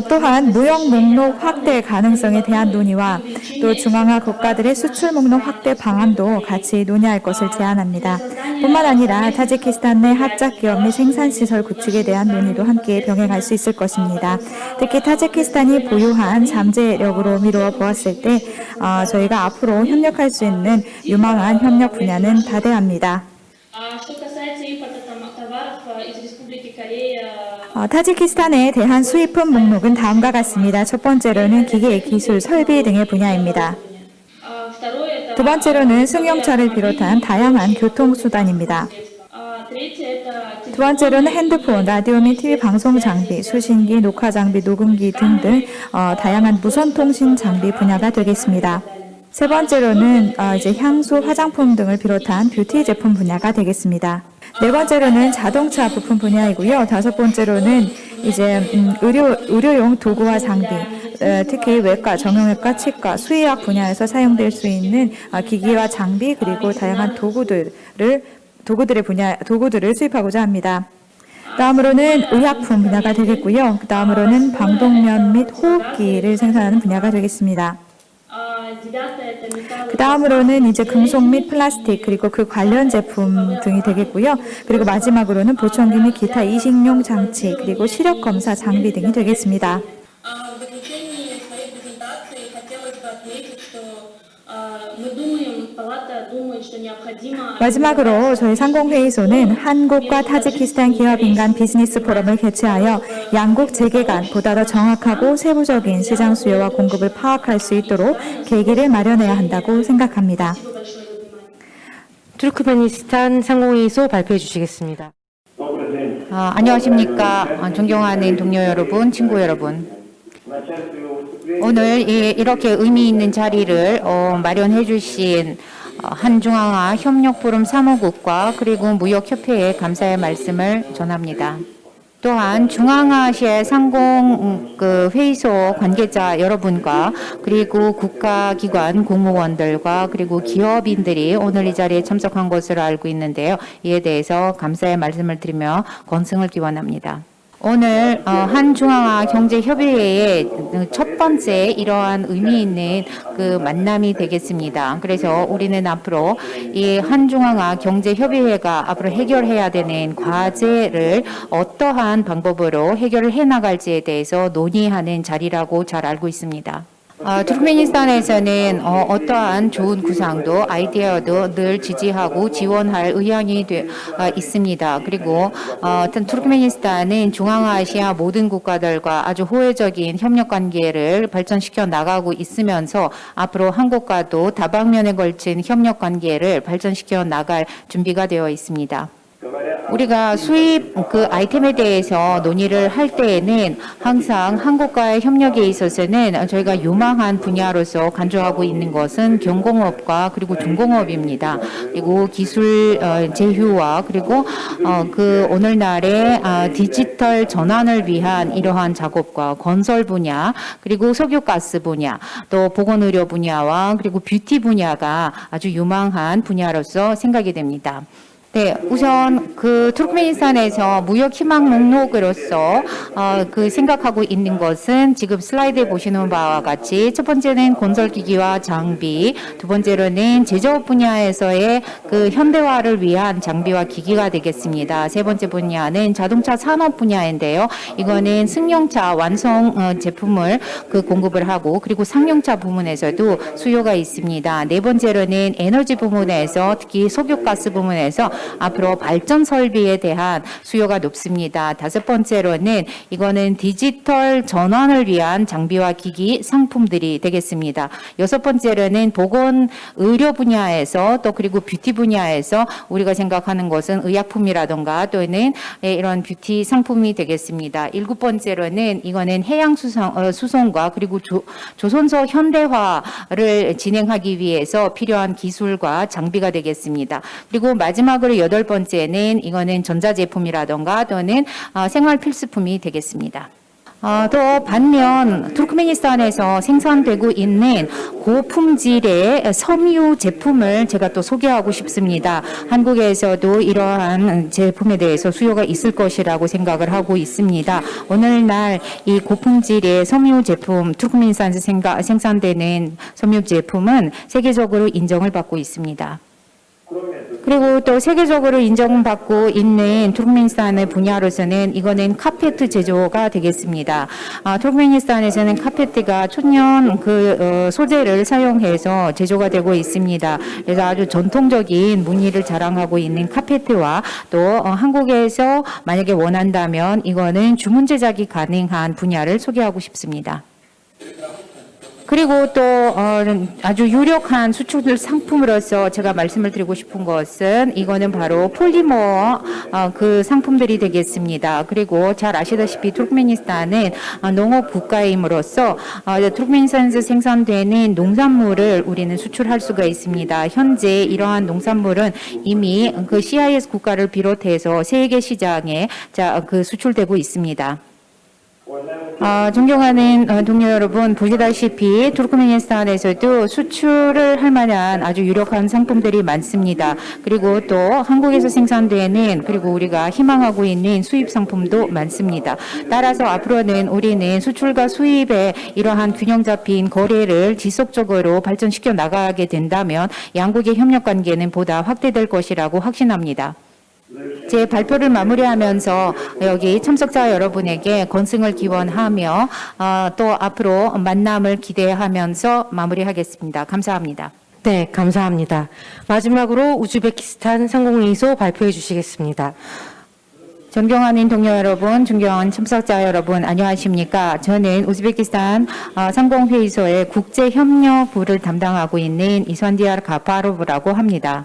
또한 무역 목록 확대 가능성에 대한 논의와 또 중앙아 국가들의 수출 목록 확대 방안도 같이 논의할 것을 제안합니다. 뿐만 아니라 타지키스탄 내 합작 기업 및 생산시설 구축에 대한 논의도 함께 병행할 수 있을 것입니다. 특히 타지키스탄이 보유한 잠재력으로 미루어 보았을 때 저희가 앞으로 협력할 수 있는 유망한 협력 분야는 다대합니다. 타지키스탄에 대한 수입품 목록은 다음과 같습니다. 첫 번째로는 기계, 기술, 설비 등의 분야입니다. 두 번째로는 승용차를 비롯한 다양한 교통수단입니다. 두 번째로는 핸드폰, 라디오 및 TV 방송 장비, 수신기, 녹화 장비, 녹음기 등등 다양한 무선 통신 장비 분야가 되겠습니다. 세 번째로는 이제 향수, 화장품 등을 비롯한 뷰티 제품 분야가 되겠습니다. 네 번째로는 자동차 부품 분야이고요. 다섯 번째로는 이제 의료용 도구와 장비, 특히 외과, 정형외과, 치과, 수의학 분야에서 사용될 수 있는 기기와 장비 그리고 다양한 도구들을 수입하고자 합니다. 다음으로는 의약품 분야가 되겠고요. 다음으로는 방독면 및 호흡기를 생산하는 분야가 되겠습니다. 그 다음으로는 이제 금속 및 플라스틱 그리고 그 관련 제품 등이 되겠고요. 그리고 마지막으로는 보청기 및 기타 이식용 장치 그리고 시력 검사 장비 등이 되겠습니다. 마지막으로 저희 상공회의소는 한국과 타지키스탄 기업인 간 비즈니스 포럼을 개최하여 양국 재계 간 보다 더 정확하고 세부적인 시장 수요와 공급을 파악할 수 있도록 계기를 마련해야 한다고 생각합니다. 투르크메니스탄 상공회의소 발표해 주시겠습니다. 안녕하십니까. 존경하는 동료 여러분, 친구 여러분. 오늘 이렇게 의미 있는 자리를 마련해 주신 한중앙아 협력포럼 사무국과 그리고 무역협회에 감사의 말씀을 전합니다. 또한 중앙아시아 상공 회의소 관계자 여러분과 그리고 국가기관 공무원들과 그리고 기업인들이 오늘 이 자리에 참석한 것으로 알고 있는데요. 이에 대해서 감사의 말씀을 드리며 건승을 기원합니다. 오늘 한중앙아 경제협의회의 첫 번째 이러한 의미 있는 그 만남이 되겠습니다. 그래서 우리는 앞으로 이 한중앙아 경제협의회가 앞으로 해결해야 되는 과제를 어떠한 방법으로 해결을 해나갈지에 대해서 논의하는 자리라고 잘 알고 있습니다. 투르크메니스탄에서는 어떠한 좋은 구상도 아이디어도 늘 지지하고 지원할 의향이 있습니다. 그리고 투르크메니스탄은 중앙아시아 모든 국가들과 아주 호혜적인 협력 관계를 발전시켜 나가고 있으면서 앞으로 한국과도 다방면에 걸친 협력 관계를 발전시켜 나갈 준비가 되어 있습니다. 우리가 수입 아이템에 대해서 논의를 할 때에는 항상 한국과의 협력에 있어서는 저희가 유망한 분야로서 간주하고 있는 것은 경공업과 그리고 중공업입니다. 그리고 기술 제휴와 그리고 오늘날의 디지털 전환을 위한 이러한 작업과 건설 분야 그리고 석유가스 분야 또 보건의료 분야와 그리고 뷰티 분야가 아주 유망한 분야로서 생각이 됩니다. 네, 우선 그 투르크메니스탄에서 무역 희망 목록으로서 그 생각하고 있는 것은 지금 슬라이드에 보시는 바와 같이 첫 번째는 건설기기와 장비, 두 번째로는 제조업 분야에서의 그 현대화를 위한 장비와 기기가 되겠습니다. 세 번째 분야는 자동차 산업 분야인데요. 이거는 승용차 완성 제품을 그 공급을 하고 그리고 상용차 부문에서도 수요가 있습니다. 네 번째로는 에너지 부문에서 특히 석유가스 부문에서 앞으로 발전 설비에 대한 수요가 높습니다. 다섯 번째로는 이거는 디지털 전환을 위한 장비와 기기 상품들이 되겠습니다. 여섯 번째로는 보건 의료 분야에서 또 그리고 뷰티 분야에서 우리가 생각하는 것은 의약품이라던가 또는 이런 뷰티 상품이 되겠습니다. 일곱 번째로는 이거는 해양 수송과 그리고 조선소 현대화를 진행하기 위해서 필요한 기술과 장비가 되겠습니다. 그리고 마지막으로 여덟 번째는 이거는 전자제품이라던가 또는 생활 필수품이 되겠습니다. 또 반면 투르크메니스탄에서 생산되고 있는 고품질의 섬유 제품을 제가 또 소개하고 싶습니다. 한국에서도 이러한 제품에 대해서 수요가 있을 것이라고 생각을 하고 있습니다. 오늘날 이 고품질의 섬유 제품, 투르크메니스탄에서 생산되는 섬유 제품은 세계적으로 인정을 받고 있습니다. 그리고 또 세계적으로 인정받고 있는 투르크메니스탄의 분야로서는 이거는 카페트 제조가 되겠습니다. 투르크메니스탄에서는 카페트가 천연 소재를 사용해서 제조가 되고 있습니다. 그래서 아주 전통적인 무늬를 자랑하고 있는 카페트와 또 한국에서 만약에 원한다면 이거는 주문 제작이 가능한 분야를 소개하고 싶습니다. 그리고 또 아주 유력한 수출 상품으로서 제가 말씀을 드리고 싶은 것은 이거는 바로 폴리머 그 상품들이 되겠습니다. 그리고 잘 아시다시피 투르크메니스탄은 농업 국가임으로써 투르크메니스탄에서 생산되는 농산물을 우리는 수출할 수가 있습니다. 현재 이러한 농산물은 이미 그 CIS 국가를 비롯해서 세계 시장에 수출되고 있습니다. 존경하는 동료 여러분, 보시다시피 투르크메니스탄에서도 수출을 할 만한 아주 유력한 상품들이 많습니다. 그리고 또 한국에서 생산되는 그리고 우리가 희망하고 있는 수입 상품도 많습니다. 따라서 앞으로는 우리는 수출과 수입의 이러한 균형 잡힌 거래를 지속적으로 발전시켜 나가게 된다면 양국의 협력 관계는 보다 확대될 것이라고 확신합니다. 제 발표를 마무리하면서 여기 참석자 여러분에게 건승을 기원하며 또 앞으로 만남을 기대하면서 마무리하겠습니다. 감사합니다. 네, 감사합니다. 마지막으로 우즈베키스탄 상공회의소 발표해 주시겠습니다. 존경하는 동료 여러분, 존경하는 참석자 여러분, 안녕하십니까? 저는 우즈베키스탄 상공회의소의 국제협력부를 담당하고 있는 이산디아르 가파로브라고 합니다.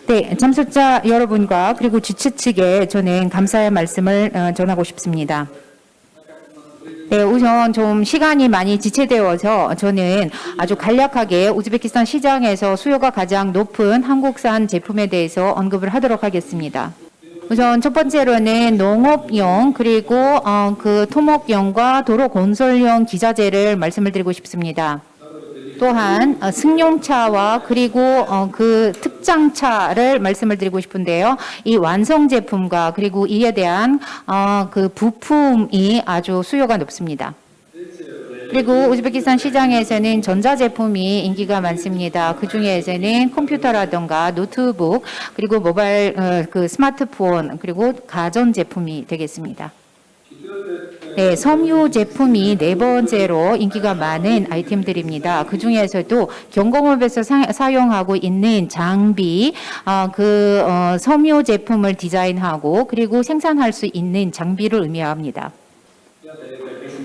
네, 참석자 여러분과 그리고 주최 측에 저는 감사의 말씀을 전하고 싶습니다. 네, 우선 좀 시간이 많이 지체되어서 저는 아주 간략하게 우즈베키스탄 시장에서 수요가 가장 높은 한국산 제품에 대해서 언급을 하도록 하겠습니다. 우선 첫 번째로는 농업용 그리고 그 토목용과 도로 건설용 기자재를 말씀을 드리고 싶습니다. 또한 승용차와 그리고 그 특장차를 말씀을 드리고 싶은데요. 이 완성 제품과 그리고 이에 대한 그 부품이 아주 수요가 높습니다. 그리고 우즈베키스탄 시장에서는 전자제품이 인기가 많습니다. 그 중에서는 컴퓨터라든가 노트북 그리고 모바일 그 스마트폰 그리고 가전제품이 되겠습니다. 네, 섬유 제품이 네 번째로 인기가 많은 아이템들입니다. 그 중에서도 경공업에서 사용하고 있는 장비, 섬유 제품을 디자인하고 그리고 생산할 수 있는 장비를 의미합니다.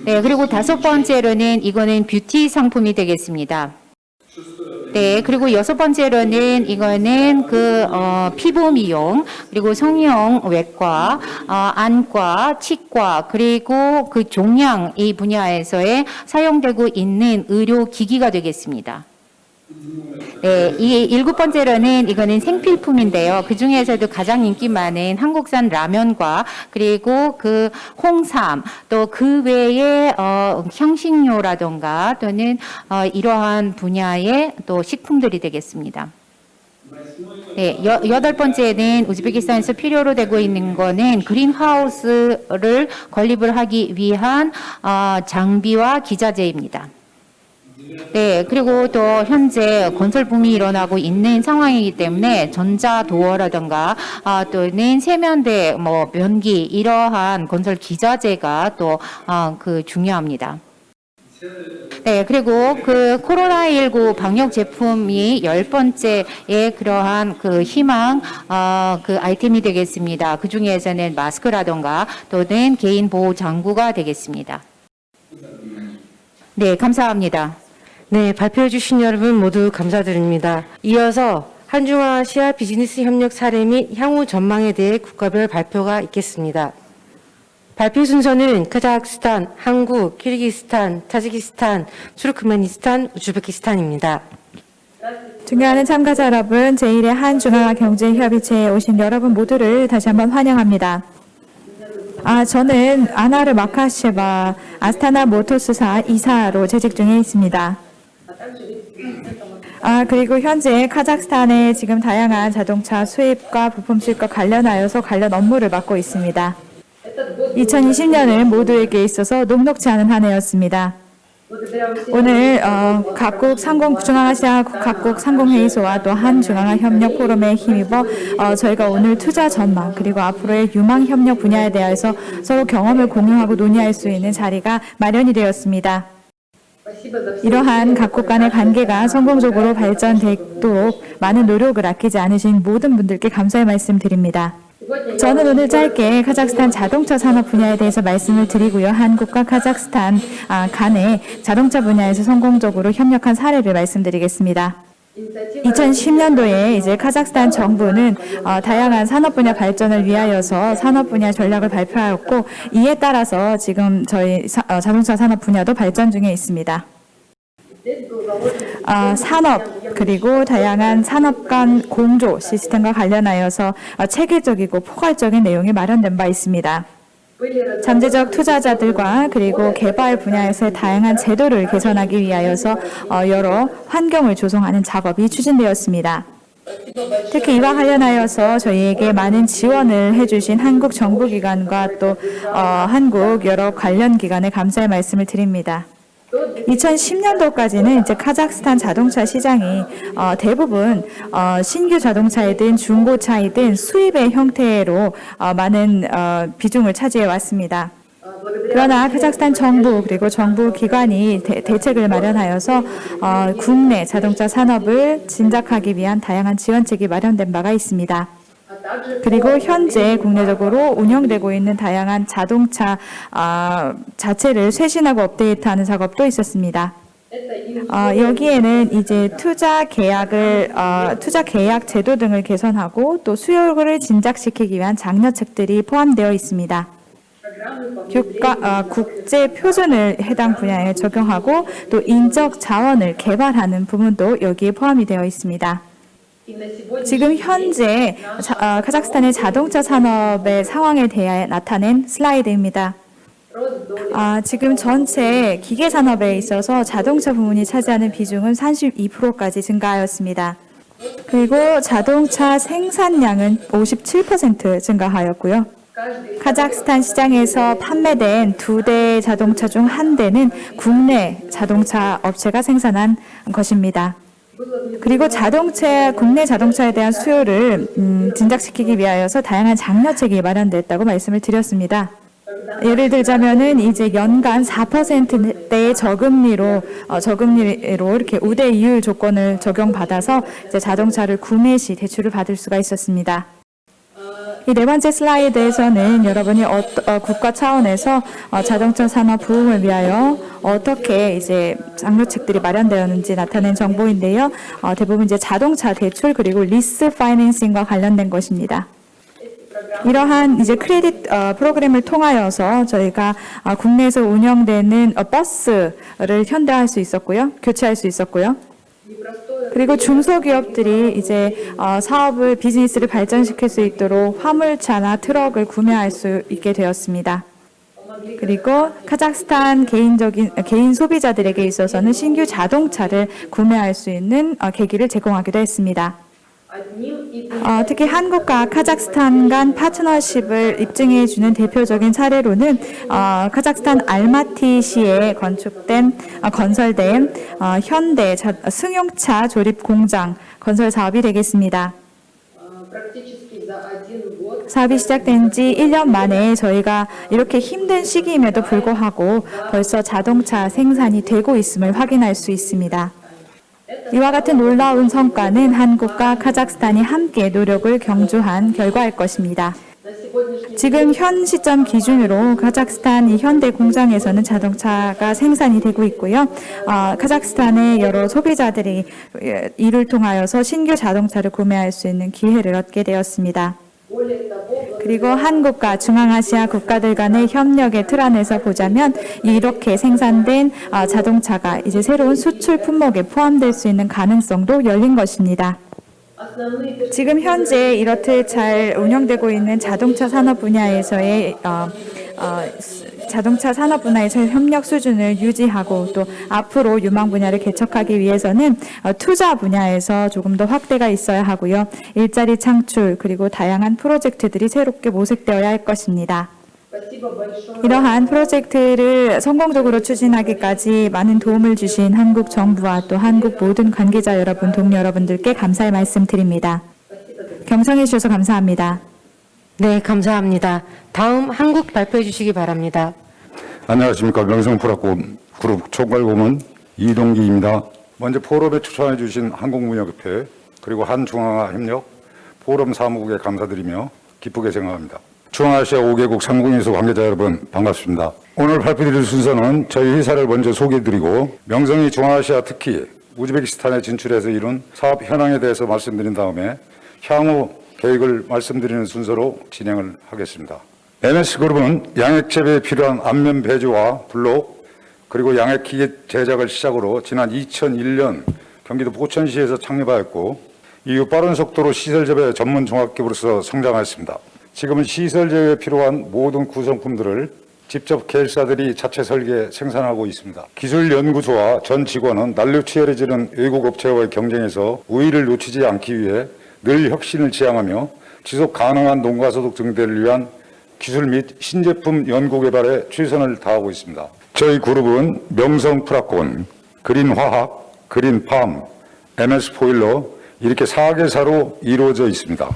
네, 그리고 다섯 번째로는 이거는 뷰티 상품이 되겠습니다. 네, 그리고 여섯 번째로는 이거는 피부 미용, 그리고 성형 외과, 안과, 치과, 그리고 그 종양 이 분야에서의 사용되고 있는 의료 기기가 되겠습니다. 네, 이 일곱 번째로는 이거는 생필품인데요. 그 중에서도 가장 인기 많은 한국산 라면과 그리고 그 홍삼 또 그 외에 향신료라던가 또는 이러한 분야의 또 식품들이 되겠습니다. 네, 여덟 번째는 우즈베키스탄에서 필요로 되고 있는 거는 그린하우스를 건립을 하기 위한 장비와 기자재입니다. 네, 그리고 또 현재 건설 붐이 일어나고 있는 상황이기 때문에 전자도어라든가 또는 세면대, 변기 이러한 건설 기자재가 또 중요합니다. 네, 그리고 그 코로나19 방역 제품이 10번째의 그러한 그 희망 그 아이템이 되겠습니다. 그 중에서는 마스크라든가 또는 개인 보호 장구가 되겠습니다. 네, 감사합니다. 네, 발표해 주신 여러분 모두 감사드립니다. 이어서 한중아시아 비즈니스 협력 사례 및 향후 전망에 대해 국가별 발표가 있겠습니다. 발표 순서는 카자흐스탄, 한국, 키르기스탄, 타지키스탄, 투르크메니스탄, 우즈베키스탄입니다. 존경하는 참가자 여러분, 제1회 한중앙아 경제협의체에 오신 여러분 모두를 다시 한번 환영합니다. 저는 아나르 마카셰바 아스타나 모토스사 이사로 재직 중에 있습니다. 그리고 현재 카자흐스탄에 지금 다양한 자동차 수입과 부품 수입과 관련하여서 관련 업무를 맡고 있습니다. 2020년은 모두에게 있어서 녹록지 않은 한 해였습니다. 오늘 각국 중앙아시아 각국 상공회의소와 또 한중앙아 협력 포럼에 힘입어 저희가 오늘 투자 전망 그리고 앞으로의 유망 협력 분야에 대해서 서로 경험을 공유하고 논의할 수 있는 자리가 마련이 되었습니다. 이러한 각국 간의 관계가 성공적으로 발전되도록 많은 노력을 아끼지 않으신 모든 분들께 감사의 말씀 드립니다. 저는 오늘 짧게 카자흐스탄 자동차 산업 분야에 대해서 말씀을 드리고요. 한국과 카자흐스탄 간의 자동차 분야에서 성공적으로 협력한 사례를 말씀드리겠습니다. 2010년도에 이제 카자흐스탄 정부는 다양한 산업 분야 발전을 위하여서 산업 분야 전략을 발표하였고 이에 따라서 지금 저희 자동차 산업 분야도 발전 중에 있습니다. 산업 그리고 다양한 산업 간 공조 시스템과 관련하여서 체계적이고 포괄적인 내용이 마련된 바 있습니다. 잠재적 투자자들과 그리고 개발 분야에서의 다양한 제도를 개선하기 위하여서 여러 환경을 조성하는 작업이 추진되었습니다. 특히 이와 관련하여서 저희에게 많은 지원을 해주신 한국 정부기관과 또 한국 여러 관련 기관에 감사의 말씀을 드립니다. 2010년도까지는 이제 카자흐스탄 자동차 시장이 대부분 신규 자동차이든 중고차이든 수입의 형태로 많은 비중을 차지해 왔습니다. 그러나 카자흐스탄 정부 그리고 정부 기관이 대책을 마련하여서 국내 자동차 산업을 진작하기 위한 다양한 지원책이 마련된 바가 있습니다. 그리고 현재 국내적으로 운영되고 있는 다양한 자동차 자체를 쇄신하고 업데이트하는 작업도 있었습니다. 여기에는 이제 투자 계약 제도 등을 개선하고 또 수요를 진작시키기 위한 장려책들이 포함되어 있습니다. 국제 표준을 해당 분야에 적용하고 또 인적 자원을 개발하는 부분도 여기에 포함이 되어 있습니다. 지금 현재 카자흐스탄의 자동차 산업의 상황에 대해 나타낸 슬라이드입니다. 지금 전체 기계 산업에 있어서 자동차 부문이 차지하는 비중은 32%까지 증가하였습니다. 그리고 자동차 생산량은 57% 증가하였고요. 카자흐스탄 시장에서 판매된 2대 자동차 중 1대는 국내 자동차 업체가 생산한 것입니다. 그리고 국내 자동차에 대한 수요를 진작시키기 위하여서 다양한 장려책이 마련됐다고 말씀을 드렸습니다. 예를 들자면은 이제 연간 4%대의 저금리로 이렇게 우대 이율 조건을 적용받아서 이제 자동차를 구매 시 대출을 받을 수가 있었습니다. 이 네 번째 슬라이드에서는 여러분이 국가 차원에서 자동차 산업 부흥을 위하여 어떻게 이제 장려책들이 마련되었는지 나타낸 정보인데요. 대부분 이제 자동차 대출 그리고 리스 파이낸싱과 관련된 것입니다. 이러한 이제 크레딧 프로그램을 통하여서 저희가 국내에서 운영되는 버스를 현대화할 수 있었고요, 교체할 수 있었고요. 그리고 중소기업들이 이제 비즈니스를 발전시킬 수 있도록 화물차나 트럭을 구매할 수 있게 되었습니다. 그리고 카자흐스탄 개인 소비자들에게 있어서는 신규 자동차를 구매할 수 있는 계기를 제공하기도 했습니다. 특히 한국과 카자흐스탄 간 파트너십을 입증해주는 대표적인 사례로는 카자흐스탄 알마티시에 건설된 현대 승용차 조립 공장 건설 사업이 되겠습니다. 사업이 시작된 지 1년 만에 저희가 이렇게 힘든 시기임에도 불구하고 벌써 자동차 생산이 되고 있음을 확인할 수 있습니다. 이와 같은 놀라운 성과는 한국과 카자흐스탄이 함께 노력을 경주한 결과일 것입니다. 지금 현 시점 기준으로 카자흐스탄 이 현대 공장에서는 자동차가 생산이 되고 있고요. 카자흐스탄의 여러 소비자들이 이를 통하여서 신규 자동차를 구매할 수 있는 기회를 얻게 되었습니다. 그리고 한국과 중앙아시아 국가들 간의 협력의 틀 안에서 보자면 이렇게 생산된 자동차가 이제 새로운 수출 품목에 포함될 수 있는 가능성도 열린 것입니다. 지금 현재 이렇듯 잘 운영되고 있는 자동차 산업 분야에서의 협력 수준을 유지하고 또 앞으로 유망 분야를 개척하기 위해서는 투자 분야에서 조금 더 확대가 있어야 하고요. 일자리 창출 그리고 다양한 프로젝트들이 새롭게 모색되어야 할 것입니다. 이러한 프로젝트를 성공적으로 추진하기까지 많은 도움을 주신 한국 정부와 또 한국 모든 관계자 여러분, 동료 여러분들께 감사의 말씀 드립니다. 경청해 주셔서 감사합니다. 네, 감사합니다. 다음 한국 발표해 주시기 바랍니다. 안녕하십니까. 명성프라콘 그룹 총괄고문 이동기입니다. 먼저 포럼에 추천해 주신 한국무역협회 그리고 한중앙아협력 포럼 사무국에 감사드리며 기쁘게 생각합니다. 중앙아시아 5개국 상공회의소 관계자 여러분 반갑습니다. 오늘 발표드릴 순서는 저희 회사를 먼저 소개해드리고 명성이 중앙아시아 특히 우즈베키스탄에 진출해서 이룬 사업 현황에 대해서 말씀드린 다음에 향후 계획을 말씀드리는 순서로 진행을 하겠습니다. MS그룹은 양액 재배에 필요한 안면 배주와 블록 그리고 양액 기계 제작을 시작으로 지난 2001년 경기도 포천시에서 창립하였고 이후 빠른 속도로 시설 재배 전문 종합기업으로서 성장하였습니다. 지금은 시설 재배에 필요한 모든 구성품들을 직접 계열사들이 자체 설계 생산하고 있습니다. 기술연구소와 전 직원은 난리 치열해지는 외국 업체와의 경쟁에서 우위를 놓치지 않기 위해 늘 혁신을 지향하며 지속 가능한 농가 소득 증대를 위한 기술 및 신제품 연구 개발에 최선을 다하고 있습니다. 저희 그룹은 명성프라콘, 그린화학, 그린팜, MS포일러 이렇게 4개사로 이루어져 있습니다.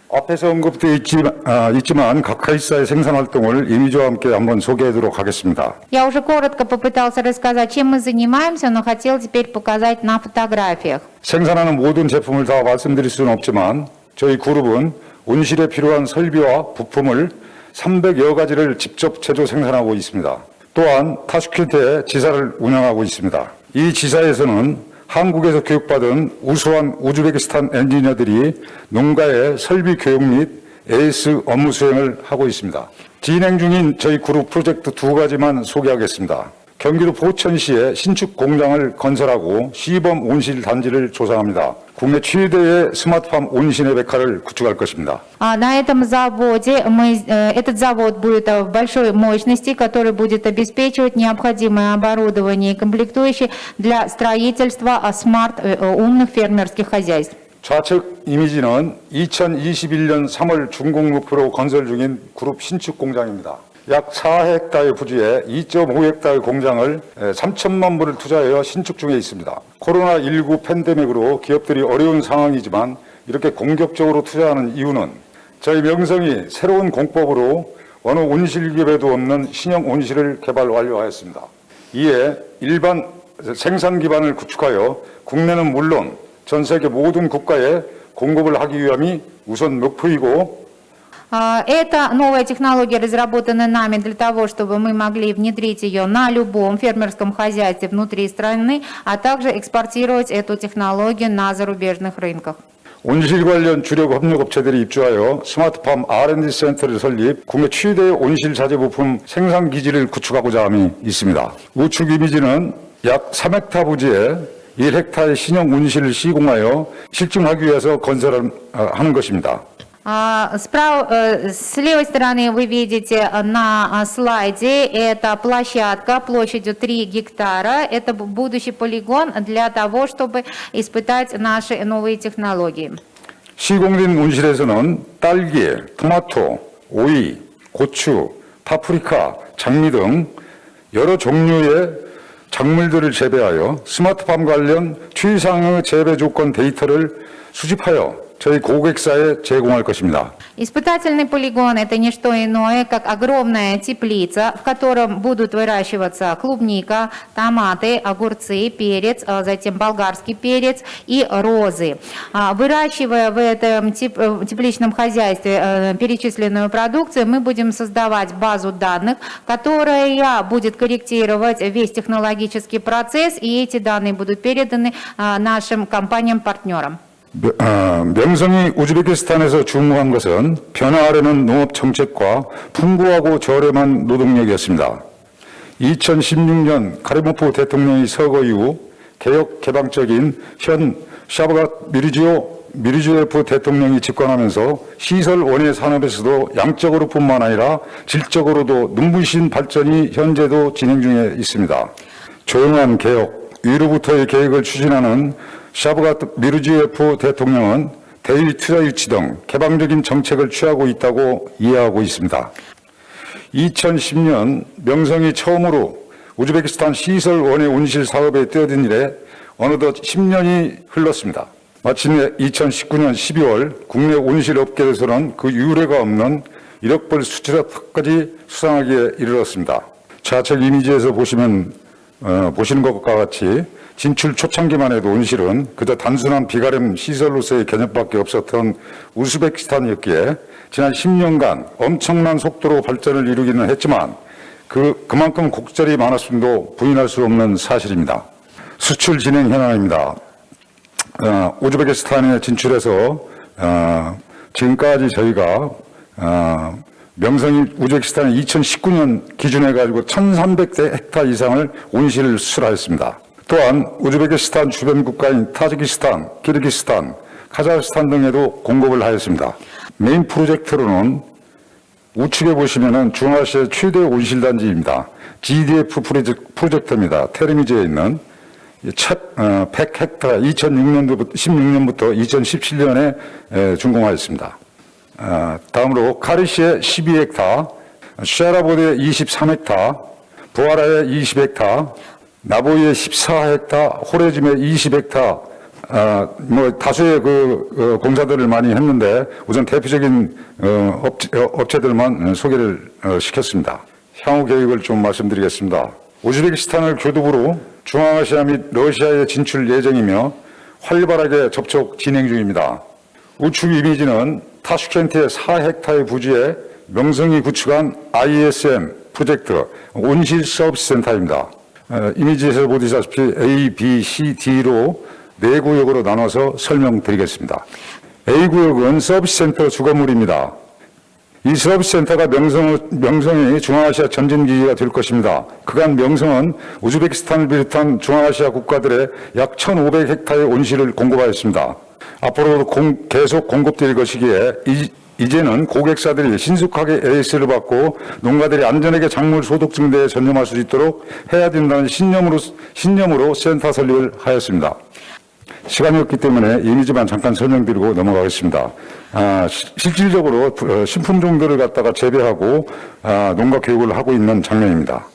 앞에서 언급되어 있지만 각 회사의 생산 활동을 이미지와 함께 한번 소개하도록 하겠습니다. Я уже коротко попытался рассказать, чем мы занимаемся, но хотел теперь показать на фотографиях. 생산하는 모든 제품을 다 말씀드릴 수는 없지만 저희 그룹은 온실에 필요한 설비와 부품을 300여 가지를 직접 제조 생산하고 있습니다. 또한 타슈켄트에 지사를 운영하고 있습니다. 이 지사에서는 한국에서 교육받은 우수한 우즈베키스탄 엔지니어들이 농가의 설비 교육 및 AS 업무 수행을 하고 있습니다. 진행 중인 저희 그룹 프로젝트 2가지만 소개하겠습니다. 경기도 포천시에 신축 공장을 건설하고 시범 온실 단지를 조성합니다. 국내 최대의 스마트팜 온실의 백화를 구축할 것입니다. На этом заводе этот завод будет большой мощности, который будет обеспечивать необходимое оборудование и комплектующие для строительства умных фермерских хозяйств. 좌측 이미지는 2021년 3월 준공 목표로 건설 중인 그룹 신축 공장입니다. 약 4헥타르 부지에 2.5헥타르 공장을 3천만 불을 투자하여 신축 중에 있습니다. 코로나19 팬데믹으로 기업들이 어려운 상황이지만 이렇게 공격적으로 투자하는 이유는 저희 명성이 새로운 공법으로 어느 온실 기업에도 없는 신형 온실을 개발 완료하였습니다. 이에 일반 생산 기반을 구축하여 국내는 물론 전 세계 모든 국가에 공급을 하기 위함이 우선 목표이고 Эта новая технология разработана нами для того, чтобы мы могли внедрить ее на любом фермерском хозяйстве внутри страны, а также экспортировать эту технологию на зарубежных рынках. 온실 관련 주력 협력업체들이 입주하여 스마트팜 R&D 센터를 설립, 국내 최대의 온실 자재 부품 생산 기지를 구축하고자 함이 있습니다. 우측 이미지는 약 3헥타 부지에 1헥타의 신형 온실을 시공하여 실증하기 위해서 건설하는 것입니다. С левой стороны вы видите на слайде, это площадка площадью 3 гектара. Это будущий полигон для того, чтобы испытать наши новые технологии. 시공된 온실에서는 딸기, 토마토, 오이, 고추, 파프리카, 장미 등 여러 종류의 작물들을 재배하여 스마트팜 관련 최상의 재배 조건 데이터를 수집하여 저희 고객사에 제공할 것입니다. Испытательный полигон – это не что иное, как огромная теплица, в котором будут выращиваться клубника, томаты, огурцы, перец, затем болгарский перец и розы. Выращивая в этом тепличном хозяйстве перечисленную продукцию, мы будем создавать базу данных, которая будет корректировать весь технологический процесс, и эти данные будут переданы нашим компаниям-партнерам. 명성이 우즈베키스탄에서 주목한 것은 변화하려는 농업 정책과 풍부하고 저렴한 노동력이었습니다. 2016년 카리모프 대통령이 서거 이후 개혁 개방적인 현 샤브갓 미르지요예프 대통령이 집권하면서 시설 원예 산업에서도 양적으로뿐만 아니라 질적으로도 눈부신 발전이 현재도 진행 중에 있습니다. 조용한 개혁, 위로부터의 계획을 추진하는 샤브갓 미르지요예프 대통령은 대일 투자 유치 등 개방적인 정책을 취하고 있다고 이해하고 있습니다. 2010년 명성이 처음으로 우즈베키스탄 시설 원예 온실 사업에 뛰어든 이래 어느덧 10년이 흘렀습니다. 마침내 2019년 12월 국내 온실 업계에서는 그 유례가 없는 1억 불 수출업까지 수상하기에 이르렀습니다. 좌측 이미지에서 보시는 것과 같이 진출 초창기만 해도 온실은 그저 단순한 비가림 시설로서의 개념밖에 없었던 우즈베키스탄이었기에 지난 10년간 엄청난 속도로 발전을 이루기는 했지만 그만큼 곡절이 많았음도 부인할 수 없는 사실입니다. 수출 진행 현황입니다. 우즈베키스탄에 진출해서 지금까지 저희가 명성이 우즈베키스탄에 2019년 기준해 가지고 1,300대 헥타 이상을 온실을 수출하였습니다. 또한 우즈베키스탄 주변 국가인 타지키스탄, 키르기스탄, 카자흐스탄 등에도 공급을 하였습니다. 메인 프로젝트로는 우측에 보시면은 중앙아시아 최대 온실단지입니다. GDF 프로젝트입니다. 테르미지에 있는 100헥타 2016년부터 2017년에 준공하였습니다. 다음으로 카리시에 12헥타, 쉐라보드에 23헥타, 부하라에 20헥타, 나보이에 14헥타, 호레짐에 20헥타, 다수의 공사들을 많이 했는데 우선 대표적인 업체들만 소개를 시켰습니다. 향후 계획을 좀 말씀드리겠습니다. 우즈베키스탄을 교두부로 중앙아시아 및 러시아에 진출 예정이며 활발하게 접촉 진행 중입니다. 우측 이미지는 타슈켄트의 4헥타의 부지에 명성이 구축한 ISM 프로젝트 온실 서비스 센터입니다. 이미지에서 보시다시피 A, B, C, D로 4구역으로 나눠서 설명드리겠습니다. A구역은 서비스 센터 주거물입니다. 이 서비스 센터가 명성이 중앙아시아 전진기지가 될 것입니다. 그간 명성은 우즈베키스탄을 비롯한 중앙아시아 국가들의 약 1,500헥타의 온실을 공급하였습니다. 앞으로도 계속 공급될 것이기에 이제는 고객사들이 신속하게 AS를 받고 농가들이 안전하게 작물 소득 증대에 전념할 수 있도록 해야 된다는 신념으로 센터 설립을 하였습니다. 시간이 없기 때문에 이미지만 잠깐 설명드리고 넘어가겠습니다. 실질적으로 신품종들을 갖다가 재배하고 농가 교육을 하고 있는 장면입니다.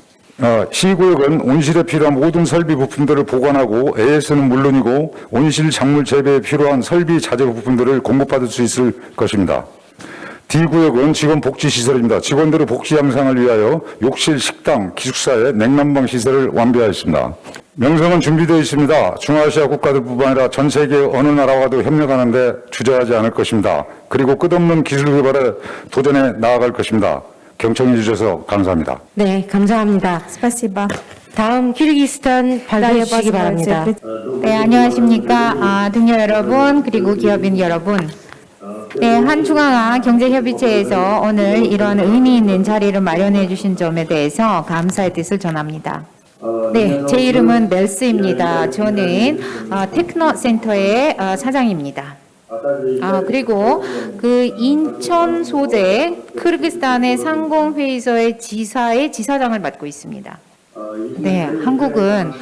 C구역은 온실에 필요한 모든 설비 부품들을 보관하고 AS는 물론이고 온실 작물 재배에 필요한 설비 자재 부품들을 공급받을 수 있을 것입니다. D구역은 직원 복지 시설입니다. 직원들의 복지 향상을 위하여 욕실, 식당, 기숙사에 냉난방 시설을 완비하였습니다. 명성은 준비되어 있습니다. 중앙아시아 국가들뿐만 아니라 전 세계 어느 나라와도 협력하는데 주저하지 않을 것입니다. 그리고 끝없는 기술 개발에 도전해 나아갈 것입니다. 경청해 주셔서 감사합니다. 네, 감사합니다. 스파시바. 다음 키르기스탄 발표해 주시기 바랍니다. 네, 안녕하십니까. 동료 여러분, 그리고 기업인 여러분. 네, 한중앙아 경제협의체에서 오늘 이런 의미 있는 자리를 마련해 주신 점에 대해서 감사의 뜻을 전합니다. 네, 제 이름은 멜스입니다. 저는 테크노센터의 사장입니다. 그리고 그 인천 소재 키르기스탄의 상공회의소의 지사장을 맡고 있습니다. 네, 한국은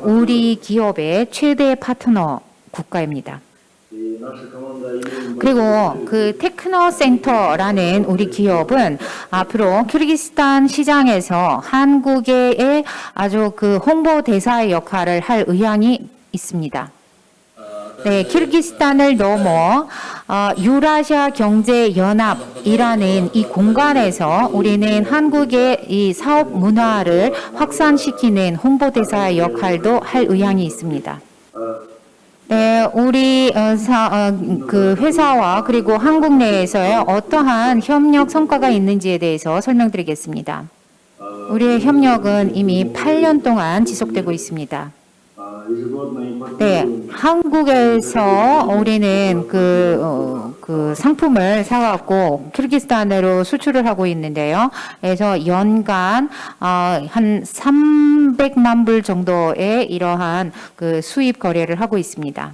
우리 기업의 최대 파트너 국가입니다. 그리고 그 테크노센터라는 우리 기업은 앞으로 키르기스탄 시장에서 한국의 아주 그 홍보 대사의 역할을 할 의향이 있습니다. 네, 키르기스탄을 넘어 유라시아 경제연합이라는 이 공간에서 우리는 한국의 이 사업 문화를 확산시키는 홍보대사의 역할도 할 의향이 있습니다. 네, 우리 그 회사와 그리고 한국 내에서의 어떠한 협력 성과가 있는지에 대해서 설명드리겠습니다. 우리의 협력은 이미 8년 동안 지속되고 있습니다. 네, 한국에서 우리는 그 상품을 사갖고 키르기스탄으로 수출을 하고 있는데요. 그래서 연간 한 300만 불 정도의 이러한 그 수입 거래를 하고 있습니다.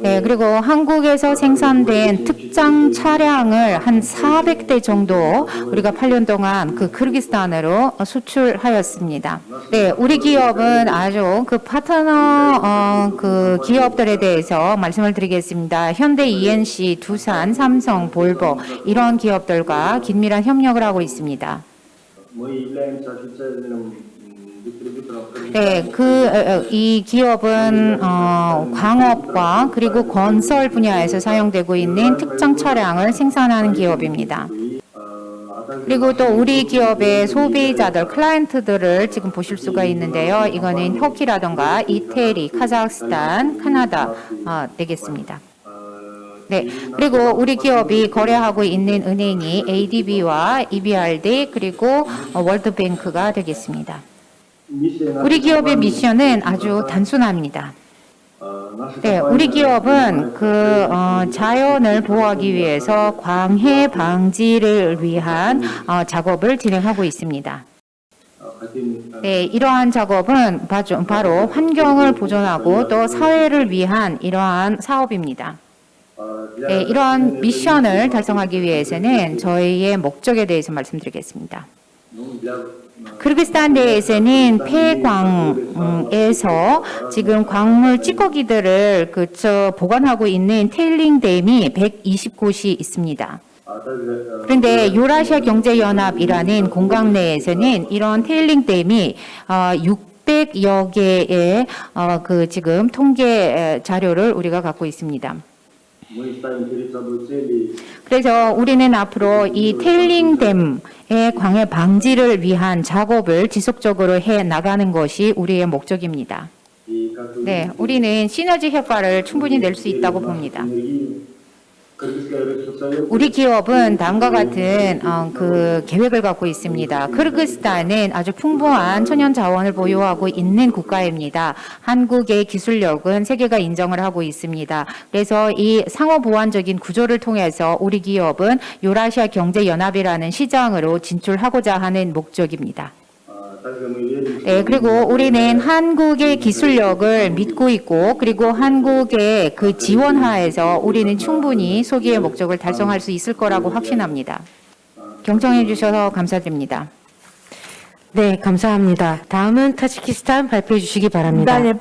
네, 그리고 한국에서 생산된 특장 차량을 한 400대 정도 우리가 8년 동안 그 키르기스탄으로 수출하였습니다. 네, 우리 기업은 아주 그 파트너 그 기업들에 대해서 말씀을 드리겠습니다. 현대 ENC, 두산, 삼성, 볼보 이런 기업들과 긴밀한 협력을 하고 있습니다. 네, 이 기업은 광업과 그리고 건설 분야에서 사용되고 있는 특정 차량을 생산하는 기업입니다. 그리고 또 우리 기업의 소비자들, 클라이언트들을 지금 보실 수가 있는데요. 이거는 터키라던가 이태리, 카자흐스탄, 카나다 되겠습니다. 네, 그리고 우리 기업이 거래하고 있는 은행이 ADB와 EBRD 그리고 월드뱅크가 되겠습니다. 우리 기업의 미션은 아주 단순합니다. 네, 우리 기업은 그 자연을 보호하기 위해서 광해 방지를 위한 작업을 진행하고 있습니다. 네, 이러한 작업은 바로 환경을 보존하고 또 사회를 위한 이러한 사업입니다. 네, 이러한 미션을 달성하기 위해서는 저희의 목적에 대해서 말씀드리겠습니다. 키르기스탄 내에서는 폐광에서 지금 광물 찌꺼기들을 보관하고 있는 테일링 댐이 120곳이 있습니다. 그런데 유라시아 경제연합이라는 공간 내에서는 이런 테일링 댐이 600여 개의 그 지금 통계 자료를 우리가 갖고 있습니다. 그래서 우리는 앞으로 이 테일링댐의 광해 방지를 위한 작업을 지속적으로 해 나가는 것이 우리의 목적입니다. 네, 우리는 시너지 효과를 충분히 낼 수 있다고 봅니다. 우리 기업은 다음과 같은 그 계획을 갖고 있습니다. 키르기스탄은 아주 풍부한 천연 자원을 보유하고 있는 국가입니다. 한국의 기술력은 세계가 인정을 하고 있습니다. 그래서 이 상호 보완적인 구조를 통해서 우리 기업은 유라시아 경제연합이라는 시장으로 진출하고자 하는 목적입니다. 네, 그리고 우리는 한국의 기술력을 믿고 있고 그리고 한국의 그 지원하에서 우리는 충분히 소기의 목적을 달성할 수 있을 거라고 확신합니다. 경청해 주셔서 감사드립니다. 네, 감사합니다. 다음은 타지키스탄 발표해 주시기 바랍니다. 네,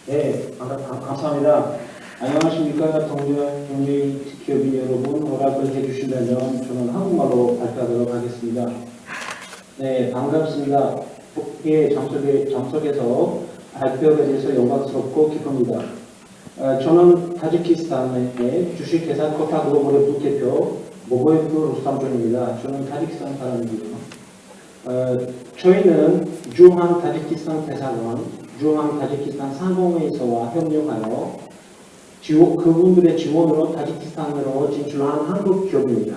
네, 감사합니다. 안녕하십니까. 동료의 기업인 여러분, 허락을 해주신다면 저는 한국말로 발표하도록 하겠습니다. 네, 반갑습니다. 국회 장소에서 발표가 돼서 영광스럽고 기쁩니다. 저는 타지키스탄의 주식회사 코타 글로벌의 부대표 모보예프 루스탐존입니다. 저는 타지키스탄 사람이고요. 저희는 주한 타지키스탄 대사관, 주한 타지키스탄 상공회의소와 협력하여 그분들의 지원으로 타지키스탄으로 진출한 한국 기업입니다.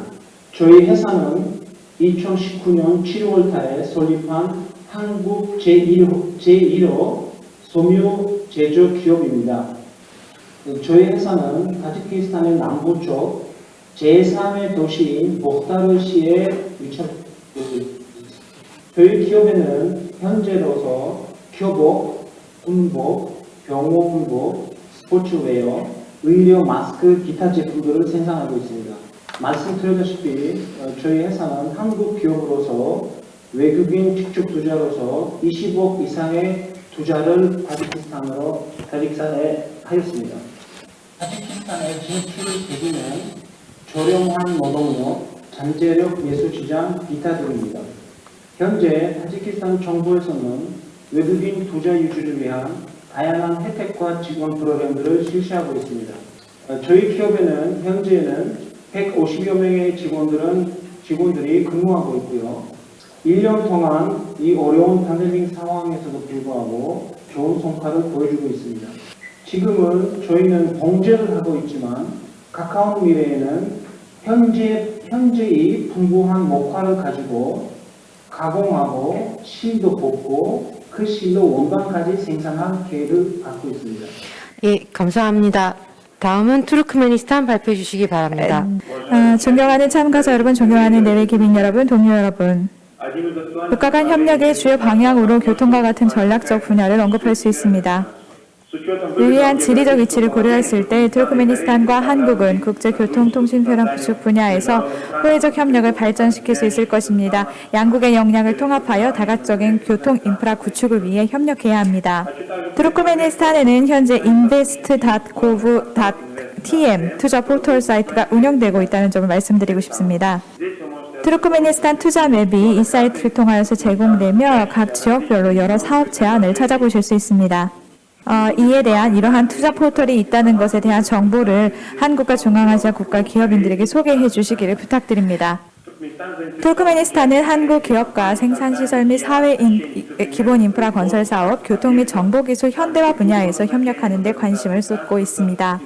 저희 회사는 2019년 7월 달에 설립한 한국 제1호 섬유 제조 기업입니다. 저희 회사는 타지키스탄의 남부쪽 제3의 도시인 모흐다르시에 위치합니다. 저희 기업에는 현재로서 교복, 군복, 병호군복, 스포츠웨어, 의료 마스크, 기타 제품들을 생산하고 있습니다. 말씀드렸다시피 저희 회사는 한국 기업으로서 외국인 직접 투자로서 20억 이상의 투자를 타지키스탄에 하였습니다. 타지키스탄의 진출 계기는 저렴한 노동력, 잠재력 예술시장 기타 등입니다. 현재 타지키스탄 정부에서는 외국인 투자 유치를 위한 다양한 혜택과 지원 프로그램들을 실시하고 있습니다. 저희 기업에는 현재는 150여 명의 직원들이 근무하고 있고요. 1년 동안 이 어려운 팬데믹 상황에서도 불구하고 좋은 성과를 보여주고 있습니다. 지금은 저희는 봉제를 하고 있지만 가까운 미래에는 현재의 풍부한 목화를 가지고 가공하고 실도 뽑고 그 실도 원단까지 생산할 계획을 갖고 있습니다. 예, 감사합니다. 다음은 투르크메니스탄 발표해 주시기 바랍니다. 존경하는 참가자 여러분, 존경하는 내외 기민 여러분, 동료 여러분. 국가 간 협력의 주요 방향으로 교통과 같은 전략적 분야를 언급할 수 있습니다. 유리한 지리적 위치를 고려했을 때 투르크메니스탄과 한국은 국제교통통신편학 구축 분야에서 호혜적 협력을 발전시킬 수 있을 것입니다. 양국의 역량을 통합하여 다각적인 교통 인프라 구축을 위해 협력해야 합니다. 투르크메니스탄에는 현재 invest.gov.tm 투자 포털 사이트가 운영되고 있다는 점을 말씀드리고 싶습니다. 투르크메니스탄 투자 맵이 이 사이트를 통하여서 제공되며 각 지역별로 여러 사업 제안을 찾아보실 수 있습니다. 이에 대한 이러한 투자 포털이 있다는 것에 대한 정보를 한국과 중앙아시아 국가 기업인들에게 소개해 주시기를 부탁드립니다. 투르크메니스탄은 한국 기업과 생산시설 및 사회 기본 인프라 건설 사업, 교통 및 정보기술 현대화 분야에서 협력하는 데 관심을 쏟고 있습니다.